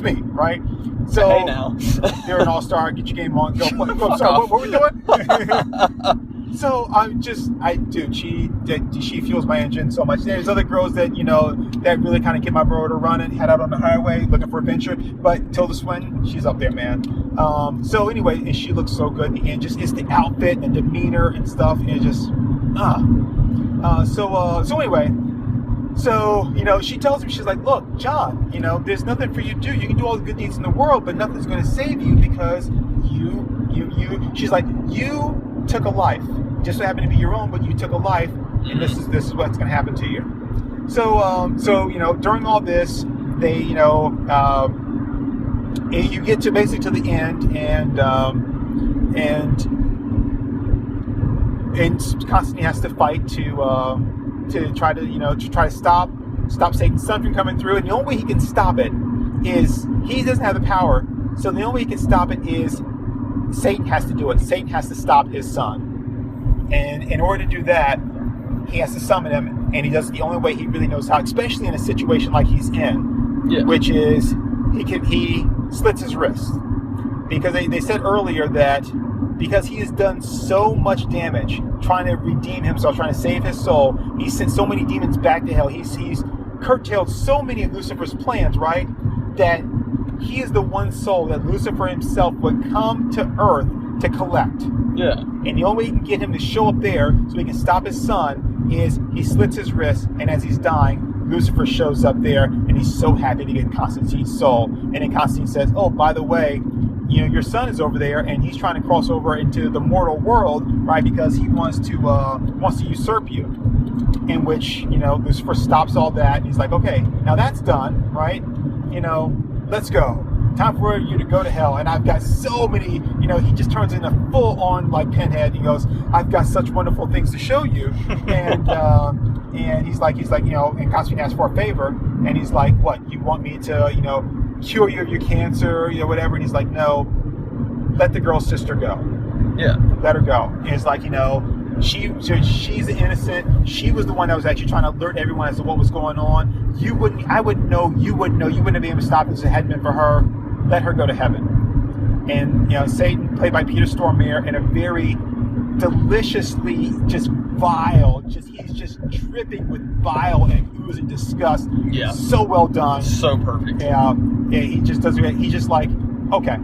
me, right? So hey now. You're an all-star. Get your game on. Go. Sorry, what were we doing? So she fuels my engine so much. There's other girls that that really kind of get my motor running, head out on the highway looking for adventure. But Tilda Swinton, she's up there, man. So anyway, and she looks so good. And just it's the outfit and demeanor and stuff, and just So anyway. So, she tells him, she's like, look, John, there's nothing for you to do. You can do all the good deeds in the world, but nothing's going to save you because she's like, you took a life. Just so happened to be your own, but you took a life, and this is what's going to happen to you. So, during all this, they, you get to basically to the end, and Constantine has to fight to try to stop Satan's son from coming through, and the only way he can stop it is he doesn't have the power. So the only way he can stop it is Satan has to do it. Satan has to stop his son, and in order to do that, he has to summon him, and he does it the only way he really knows how, especially in a situation like he's in, which is he slits his wrist, because they said earlier that because he has done so much damage trying to redeem himself, trying to save his soul, he sent so many demons back to hell, he's curtailed so many of Lucifer's plans, right, that he is the one soul that Lucifer himself would come to earth to collect. Yeah. And the only way he can get him to show up there so he can stop his son is he slits his wrist, and as he's dying, Lucifer shows up there, and he's so happy to get Constantine's soul. And then Constantine says, oh, by the way, your son is over there, and he's trying to cross over into the mortal world, right? Because he wants to usurp you. In which Lucifer stops all that, and he's like, okay, now that's done, right? Let's go. Time for you to go to hell. And I've got so many. He just turns into full on like Pinhead. He goes, I've got such wonderful things to show you, and he's like, and Constantine asks for a favor, and he's like, what? You want me to, cure you of your cancer, whatever? And he's like, no, let the girl's sister go. Yeah. Let her go. And it's like, she's innocent. She was the one that was actually trying to alert everyone as to what was going on. I wouldn't know. You wouldn't have been able to stop it if it hadn't been for her. Let her go to heaven. And Satan, played by Peter Stormare, in a very deliciously just vile, he's just dripping with bile and ooze and disgust. Yeah. So well done. So perfect. Yeah. He just does it. He's just like, okay,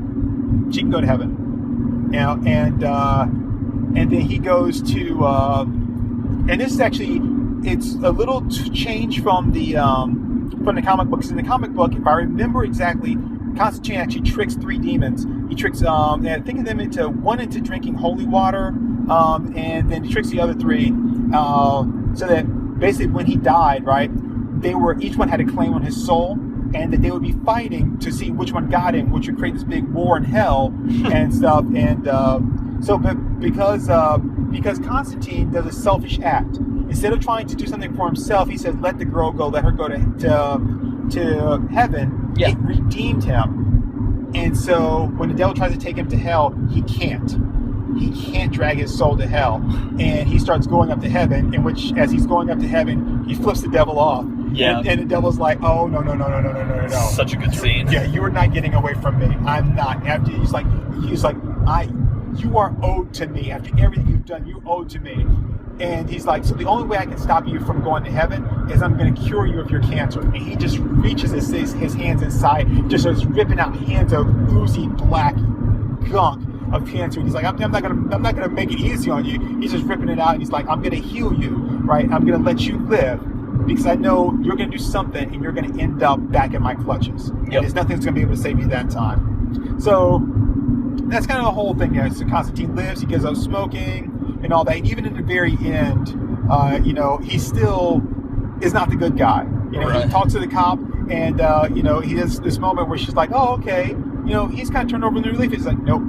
she can go to heaven. And then he goes to, and this is actually, it's a little change from the comic books. In the comic book, if I remember exactly, Constantine actually tricks 3 demons. He tricks, I think of them into drinking holy water, and then he tricks the other 3, so that basically when he died, right, each one had a claim on his soul, and that they would be fighting to see which one got him, which would create this big war in hell and stuff. And but because Constantine does a selfish act, instead of trying to do something for himself, he says, let the girl go, let her go to heaven. Yeah. It redeemed him. And so when the devil tries to take him to hell, he can't drag his soul to hell, and he starts going up to heaven, in which, as he's going up to heaven, he flips the devil off, Yeah. And the devil's like, oh, no. Such a good scene. Yeah, you are not getting away from me. I'm not. After he's like, you are owed to me. After everything you've done, you're owed to me. And he's like, so the only way I can stop you from going to heaven is I'm going to cure you of your cancer. And he just reaches his hands inside, just starts ripping out hands of oozy black gunk of cancer. He's like, I'm not gonna make it easy on you. He's just ripping it out, and he's like, I'm gonna heal you, right? I'm gonna let you live because I know you're gonna do something, and you're gonna end up back in my clutches. And there's nothing that's gonna be able to save you that time. So that's kind of the whole thing. So Constantine lives. He gives up smoking and all that. And even in the very end, he still is not the good guy. He talks to the cop, and he has this moment where she's like, oh, okay. He's kind of turned over a new leaf. He's like, nope.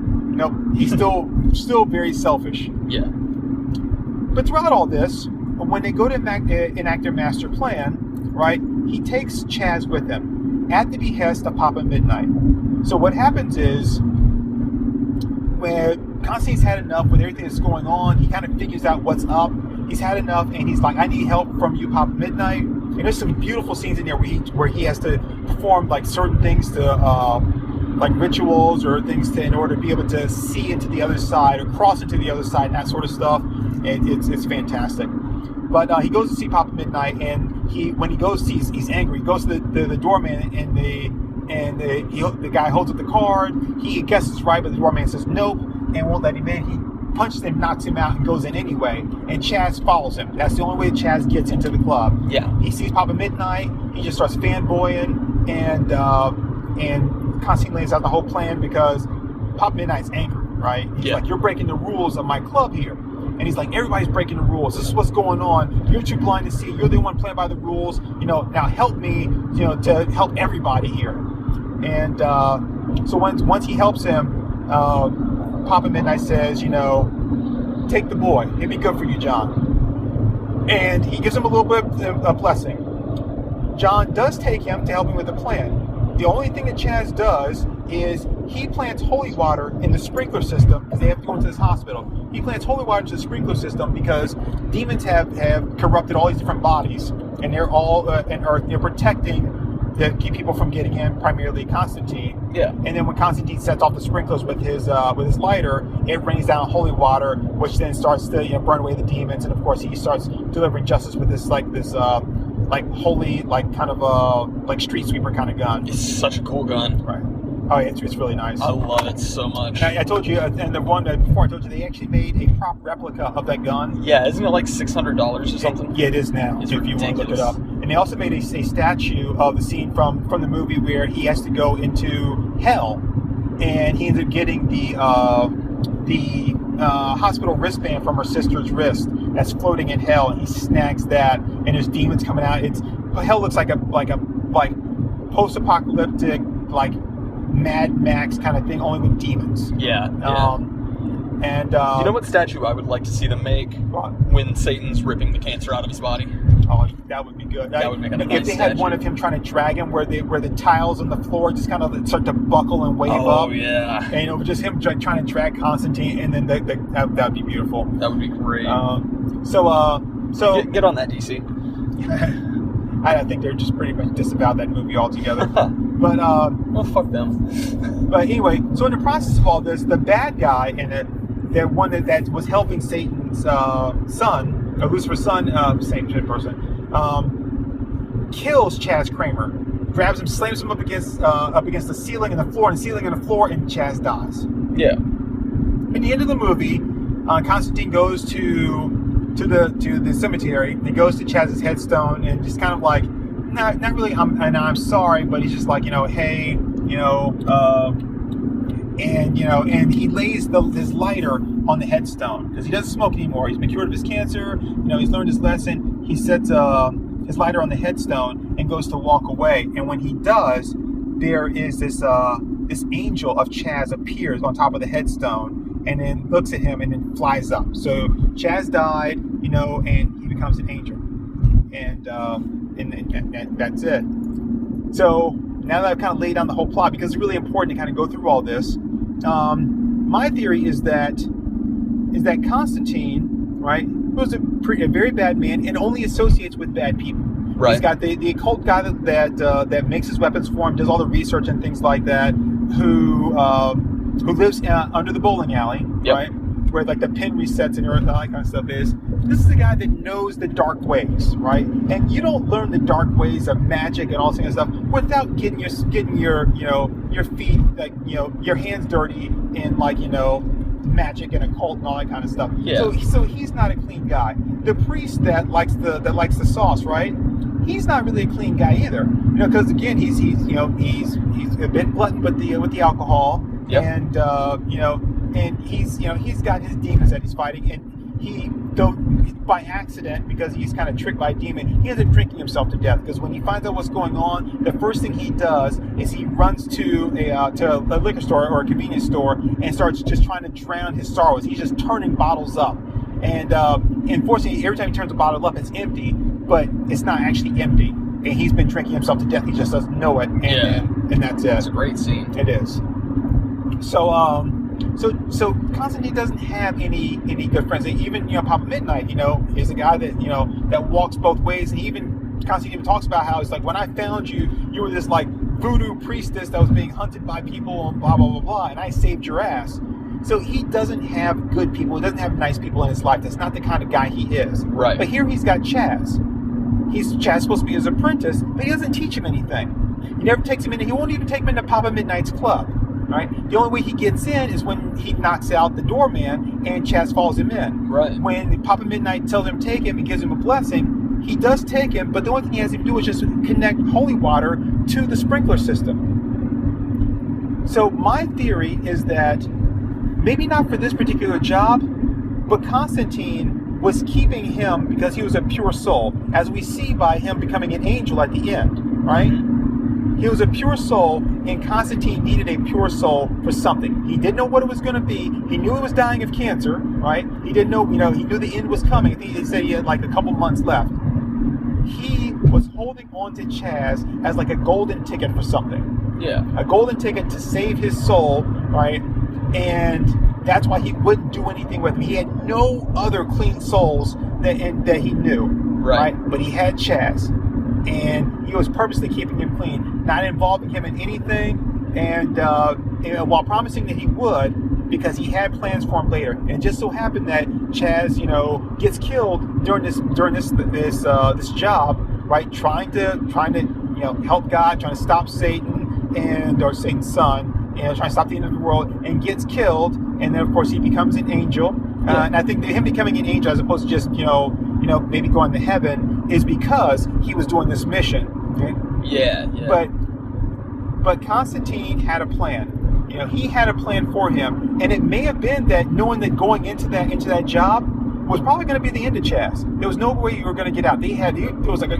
He's still very selfish. Yeah. But throughout all this, when they go to enact their master plan, right, he takes Chaz with him at the behest of Papa Midnight. So what happens is, when Constantine's had enough with everything that's going on, he kind of figures out what's up. He's had enough, and he's like, I need help from you, Papa Midnight. And there's some beautiful scenes in there where he has to perform like certain things to like rituals or things in order to be able to see into the other side or cross into the other side and that sort of stuff. And it's fantastic. But he goes to see Papa Midnight, and when he goes, he's angry. He goes to the doorman, and the guy holds up the card. He guesses right, but the doorman says nope and won't let him in. He punches him, knocks him out, and goes in anyway. And Chaz follows him. That's the only way Chaz gets into the club. Yeah. He sees Papa Midnight. He just starts fanboying, and Constantine lays out the whole plan because Papa Midnight's angry, right? He's like, you're breaking the rules of my club here. And he's like, everybody's breaking the rules. This is what's going on. You're too blind to see. You're the one playing by the rules. Now help me, to help everybody here. And so once he helps him, Papa Midnight says, take the boy. It'd be good for you, John. And he gives him a little bit of a blessing. John does take him to help him with the plan. The only thing that Chaz does is he plants holy water in the sprinkler system because they have to go into this hospital. He plants holy water into the sprinkler system because demons have corrupted all these different bodies, and they're all they're protecting to keep people from getting in, primarily Constantine. Yeah. And then when Constantine sets off the sprinklers with his lighter, it rains down holy water, which then starts to burn away the demons, and of course he starts delivering justice with this holy, kind of street sweeper kind of gun. It's such a cool gun. Right. Oh, it's really nice. I love it so much. I told you, and the one before I told you, they actually made a prop replica of that gun. Yeah, isn't it like $600 or something? Yeah, it is now, it's if ridiculous. You want to look it up. And they also made a statue of the scene from the movie where he has to go into hell, and he ends up getting the hospital wristband from her sister's wrist that's floating in hell, and he snags that, and there's demons coming out. Hell looks like a post-apocalyptic Mad Max kind of thing, only with demons. Yeah. And you know what statue I would like to see them make? What? When Satan's ripping the cancer out of his body. Oh, that would be good. That would make a nice If they had statue. one of him trying to drag him where the tiles on the floor just kind of start to buckle and wave up. Oh, yeah. And just him trying to drag Constantine, and then that would be beautiful. That would be great. So Get on that, DC. I think they're just pretty much disavowed that movie altogether. But well, fuck them. But anyway, so in the process of all this, the bad guy in it, the one that was helping Satan's son, Lucifer's son, same person, kills Chaz Kramer, grabs him, slams him up against the ceiling and the floor, and Chaz dies. Yeah. At the end of the movie, Constantine goes to the cemetery. He goes to Chaz's headstone and just kind of like, not really. I'm sorry, but he's just like, hey, and he lays his lighter on the headstone because he doesn't smoke anymore. He's been cured of his cancer. He's learned his lesson. He sets his lighter on the headstone and goes to walk away. And when he does, there is this angel of Chaz appears on top of the headstone and then looks at him and then flies up. So Chaz died, and he becomes an angel, and that's it. So now that I've kind of laid down the whole plot, because it's really important to kind of go through all this, my theory is that Constantine, right, was a very bad man and only associates with bad people. Right. He's got the occult guy that makes his weapons for him, does all the research and things like that, who lives under the bowling alley, Yep. right? Where like the pin resets and all that kind of stuff is. This is the guy that knows the dark ways, right? And you don't learn the dark ways of magic and all this kind of stuff without getting your feet, like, your hands dirty in, like, magic and occult and all that kind of stuff. Yeah. So he's not a clean guy. The priest that likes the sauce, right? He's not really a clean guy either. Because again, he's a bit glutton with the alcohol. Yep. And and he's got his demons that he's fighting, and he by accident, because he's kind of tricked by a demon, he ends up drinking himself to death. Because when he finds out what's going on, the first thing he does is he runs to a liquor store or a convenience store and starts just trying to drown his sorrows. He's just turning bottles up, and unfortunately, every time he turns a bottle up, it's empty, but it's not actually empty, and he's been drinking himself to death. He just doesn't know it, and that's it. It's a great scene. It is. So Constantine doesn't have any good friends. And even Papa Midnight, is a guy that walks both ways. And even Constantine even talks about how it's like, when I found you, you were this like voodoo priestess that was being hunted by people and blah blah blah blah, and I saved your ass. So he doesn't have good people. He doesn't have nice people in his life. That's not the kind of guy he is. Right. But here he's got Chaz. Chaz supposed to be his apprentice, but he doesn't teach him anything. He never takes him in. He won't even take him into Papa Midnight's club. Right? The only way he gets in is when he knocks out the doorman and Chaz follows him in. Right. When Papa Midnight tells him to take him and gives him a blessing, he does take him, but the only thing he has to do is just connect holy water to the sprinkler system. So my theory is that maybe not for this particular job, but Constantine was keeping him because he was a pure soul, as we see by him becoming an angel at the end, right? He was a pure soul, and Constantine needed a pure soul for something. He didn't know what it was going to be. He knew he was dying of cancer, right? He didn't know, he knew the end was coming. I think he said he had like a couple months left. He was holding on to Chaz as like a golden ticket for something. Yeah. A golden ticket to save his soul, right? And that's why he wouldn't do anything with him. He had no other clean souls that he knew, right? But he had Chaz. And he was purposely keeping him clean, not involving him in anything, and while promising that he would, because he had plans for him later. And it just so happened that Chaz, gets killed during this job, right? Trying to help God, trying to stop Satan or Satan's son, trying to stop the end of the world, and gets killed. And then of course he becomes an angel. And I think that him becoming an angel, as opposed to just maybe going to heaven, is because he was doing this mission. Okay? Yeah. But Constantine had a plan. He had a plan for him, and it may have been that knowing that going into that job was probably going to be the end of Chaz. There was no way you were going to get out. There was like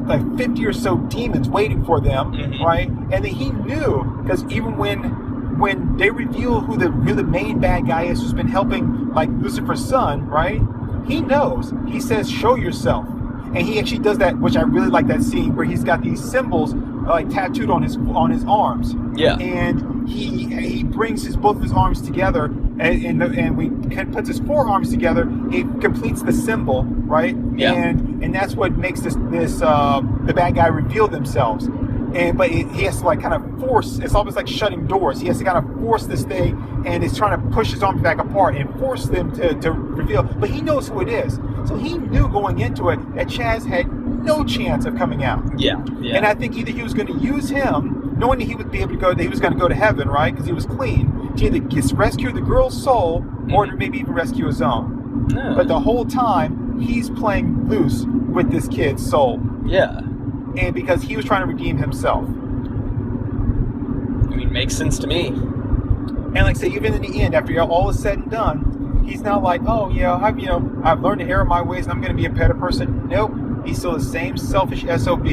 like 50 or so demons waiting for them, right? And then he knew, because even when they reveal who the main bad guy is, who's been helping like Lucifer's son, right? He knows. He says, "Show yourself," and he actually does that, which I really like that scene where he's got these symbols like tattooed on his arms. Yeah. And he brings both of his arms together, and we puts his forearms together. It completes the symbol, right? Yeah. And that's what makes the bad guy reveal themselves. But he has to like kind of force. It's almost like shutting doors. He has to kind of force this thing, and he's trying to push his arms back apart and force them to reveal. But he knows who it is, so he knew going into it that Chaz had no chance of coming out. Yeah. And I think either he was going to use him, knowing that he would be able to go, that he was going to go to heaven, right? Because he was clean, to either rescue the girl's soul or to maybe even rescue his own. Yeah. But the whole time he's playing loose with this kid's soul. Yeah. And because he was trying to redeem himself. I mean, makes sense to me. And like I say, even in the end, after all is said and done, he's not like, oh yeah, I've learned to err in my ways and I'm going to be a better person. Nope. He's still the same selfish SOB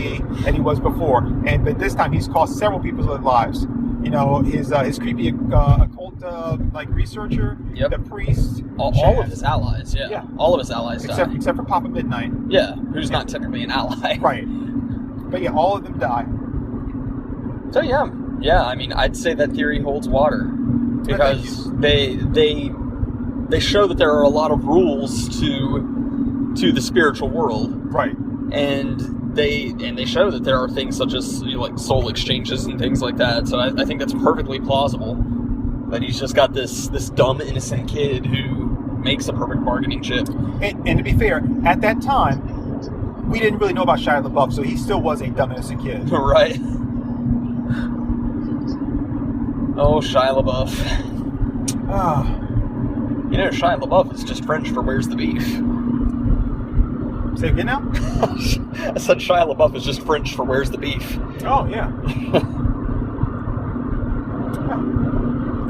that he was before. But this time he's cost several people's lives. His creepy occult researcher, the priest, all of his allies. Yeah. All of his allies except die. Except for Papa Midnight. Yeah, who's not technically an ally. Right. But yeah, all of them die. So yeah, I mean, I'd say that theory holds water, because they show that there are a lot of rules to the spiritual world, right? and they show that there are things such as like soul exchanges and things like that. So I think that's perfectly plausible that he's just got this dumb innocent kid who makes a perfect bargaining chip. And to be fair, at that time, we didn't really know about Shia LaBeouf, so he still was a dumb innocent kid. Right. Oh, Shia LaBeouf. You know, Shia LaBeouf is just French for "Where's the beef?" Say again now? I said Shia LaBeouf is just French for "Where's the beef?" Oh, yeah.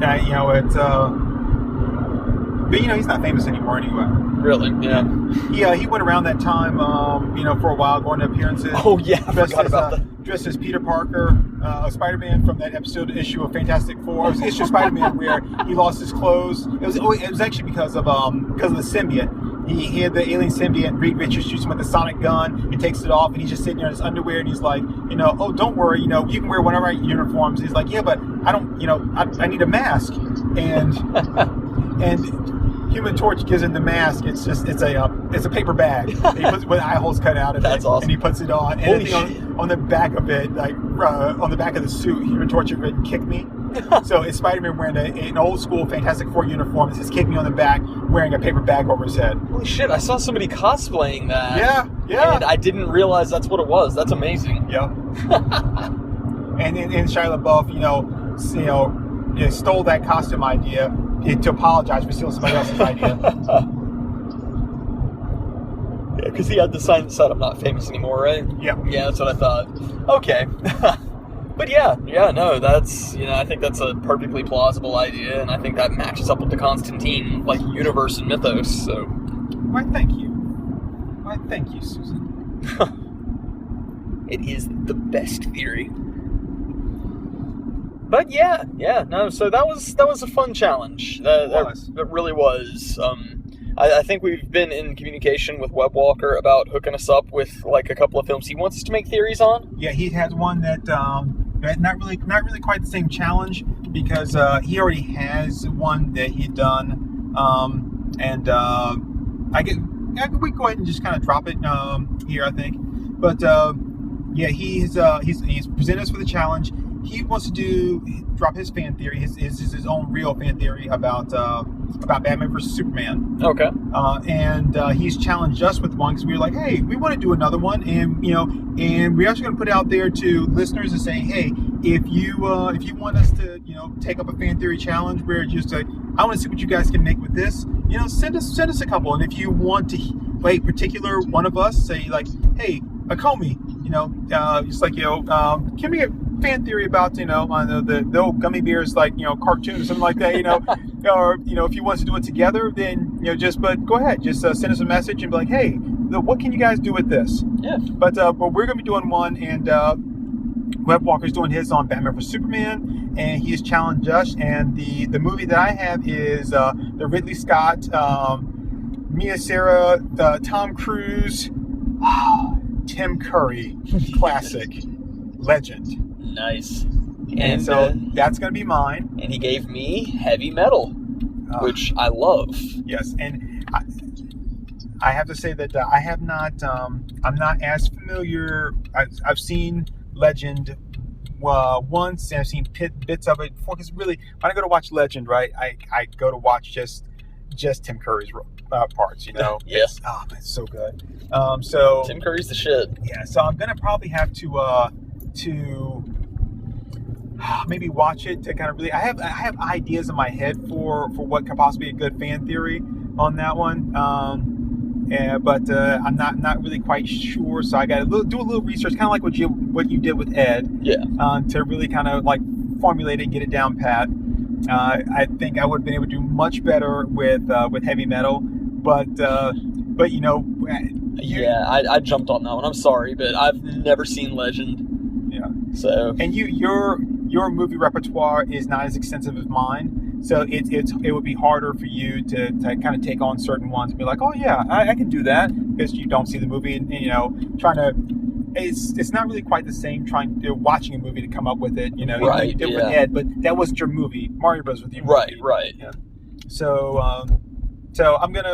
Yeah, you know, it's, but, you know, he's not famous anymore anyway. Really? Yeah. He went around that time, you know, for a while, going to appearances. Oh, yeah, I forgot about that. Dressed as Peter Parker, Spider-Man from that issue of Fantastic Four. It was issue of Spider-Man where he lost his clothes. It was actually because of the symbiote. He had the alien symbiote. Reed Richards shoots him with a sonic gun. He takes it off, and he's just sitting there in his underwear, and he's like, you know, oh, don't worry, you know, you can wear one of our uniforms. He's like, yeah, but I don't, you know, I need a mask. And Human Torch gives him the mask. It's a paper bag. He puts with eye holes cut out of That's it, awesome. and he puts it on. And Holy I think on the back of it, like on the back of the suit, Human Torch had written "Kick Me." So it's Spider-Man wearing an old school Fantastic Four uniform. It says "Kick Me" on the back, wearing a paper bag over his head. Holy shit! I saw somebody cosplaying that. Yeah. And I didn't realize that's what it was. That's amazing. Yeah. and Shia LaBeouf, you know, stole that costume idea to apologize for stealing somebody else's idea. Yeah, because he had the sign that said "I'm not famous anymore," right? Yeah. Yeah, that's what I thought. Okay. But no, that's, you know, I think that's a perfectly plausible idea, and I think that matches up with the Constantine, like, universe and mythos, so. Why, thank you. Why, thank you, Susan. It is the best theory. But no, so that was a fun challenge. That really was. I think we've been in communication with Webwalker about hooking us up with like a couple of films he wants us to make theories on. Yeah, he has one that not really quite the same challenge, because he already has one that he'd done, and we go ahead and just kind of drop it here, I think. But yeah, he's presented us with a challenge. He wants to drop his fan theory, his own real fan theory about Batman versus Superman. Okay. And he's challenged us with one, because we were like, hey, we want to do another one, and and we're actually going to put it out there to listeners and say, hey, if you want us to take up a fan theory challenge where just like, I want to see what you guys can make with this, send us a couple. And if you want to a particular one of us, say like, hey, Acomi, just like can we get fan theory about on the old gummy bears, like cartoon or something like that, or if you want to do it together, then but go ahead, just send us a message and be like, hey, what can you guys do with this? Yeah. But we're gonna be doing one, and Webwalker's doing his on Batman vs Superman, and he's challenged us. And the movie that I have is the Ridley Scott, Mia Sara, Tom Cruise, Tim Curry classic, Legend. Nice. And so that's going to be mine. And he gave me Heavy Metal, which I love. Yes, and I have to say that I have not. I'm not as familiar. I've seen Legend once, and I've seen bits of it before. Because really, when I go to watch Legend, right, I go to watch just Tim Curry's parts. Yeah. It's so good. So Tim Curry's the shit. Yeah. So I'm gonna probably have to maybe watch it to kind of really. I have ideas in my head for what could possibly be a good fan theory on that one. But I'm not really quite sure. So I got to do a little research, kind of like what you did with Ed. Yeah. To really kind of like formulate it and get it down pat. I think I would have been able to do much better with Heavy Metal, but yeah, I jumped on that one. I'm sorry, but I've never seen Legend. Yeah. So. And your movie repertoire is not as extensive as mine, so it would be harder for you to kind of take on certain ones and be like, oh yeah, I can do that, because you don't see the movie and trying to. It's not really quite the same watching a movie to come up with it, Right, you did with Ed, but that wasn't your movie. Mario Bros. Was your movie. Right. Yeah. So I'm gonna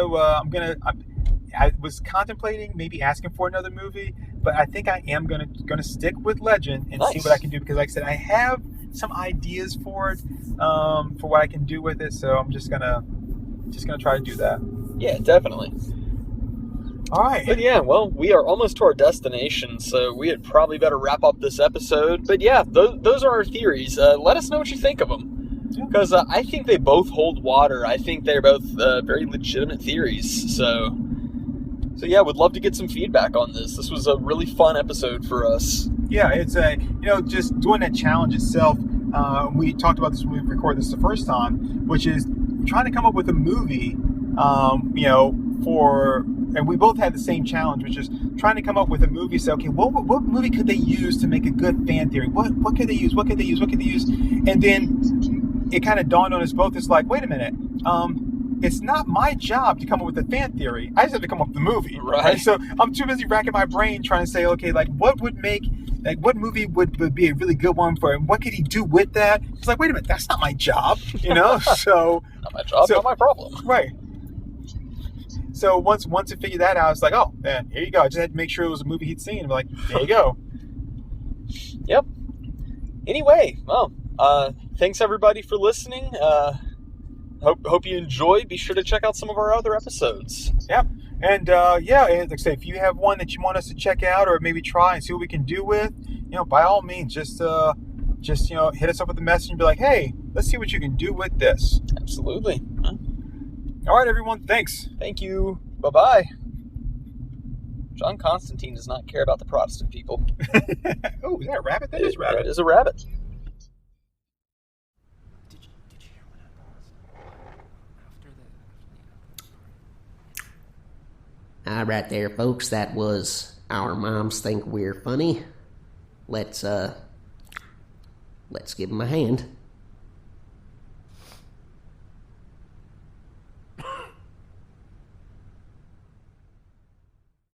I was contemplating maybe asking for another movie, but I think I am gonna stick with Legend and see Nice. what I can do, because, like I said, I have some ideas for it, for what I can do with it. So I'm just gonna try to do that. Yeah, definitely. All right. But yeah, well, we are almost to our destination, so we had probably better wrap up this episode. But yeah, those are our theories. Let us know what you think of them, because I think they both hold water. I think they're both very legitimate theories. So yeah, would love to get some feedback on this. This was a really fun episode for us. Yeah, it's just doing that challenge itself. We talked about this when we recorded this the first time, which is trying to come up with a movie, and we both had the same challenge, which is trying to come up with a movie. So, okay, what movie could they use to make a good fan theory? What could they use? What could they use? What could they use? And then it kind of dawned on us both. It's like, wait a minute. It's not my job to come up with a fan theory. I just have to come up with the movie. Right. So I'm too busy racking my brain trying to say, okay, like what movie would be a really good one for him? What could he do with that? It's like, wait a minute, that's not my job, So Not my job, not my problem. Right. So once I figured that out, I was like, oh, man, here you go. I just had to make sure it was a movie he'd seen. I'm like, there you go. Yep. Anyway, well, thanks everybody for listening. Hope you enjoyed. Be sure to check out some of our other episodes. Yep. And like I say, if you have one that you want us to check out or maybe try and see what we can do with, by all means, just hit us up with a message and be like, hey, let's see what you can do with this. Absolutely. All right, everyone. Thanks. Thank you. Bye-bye. John Constantine does not care about the Protestant people. Oh, is that a rabbit? That is a rabbit. It is a rabbit. Did you hear what happened? All right there, folks. That was Our Moms Think We're Funny. Let's give them a hand.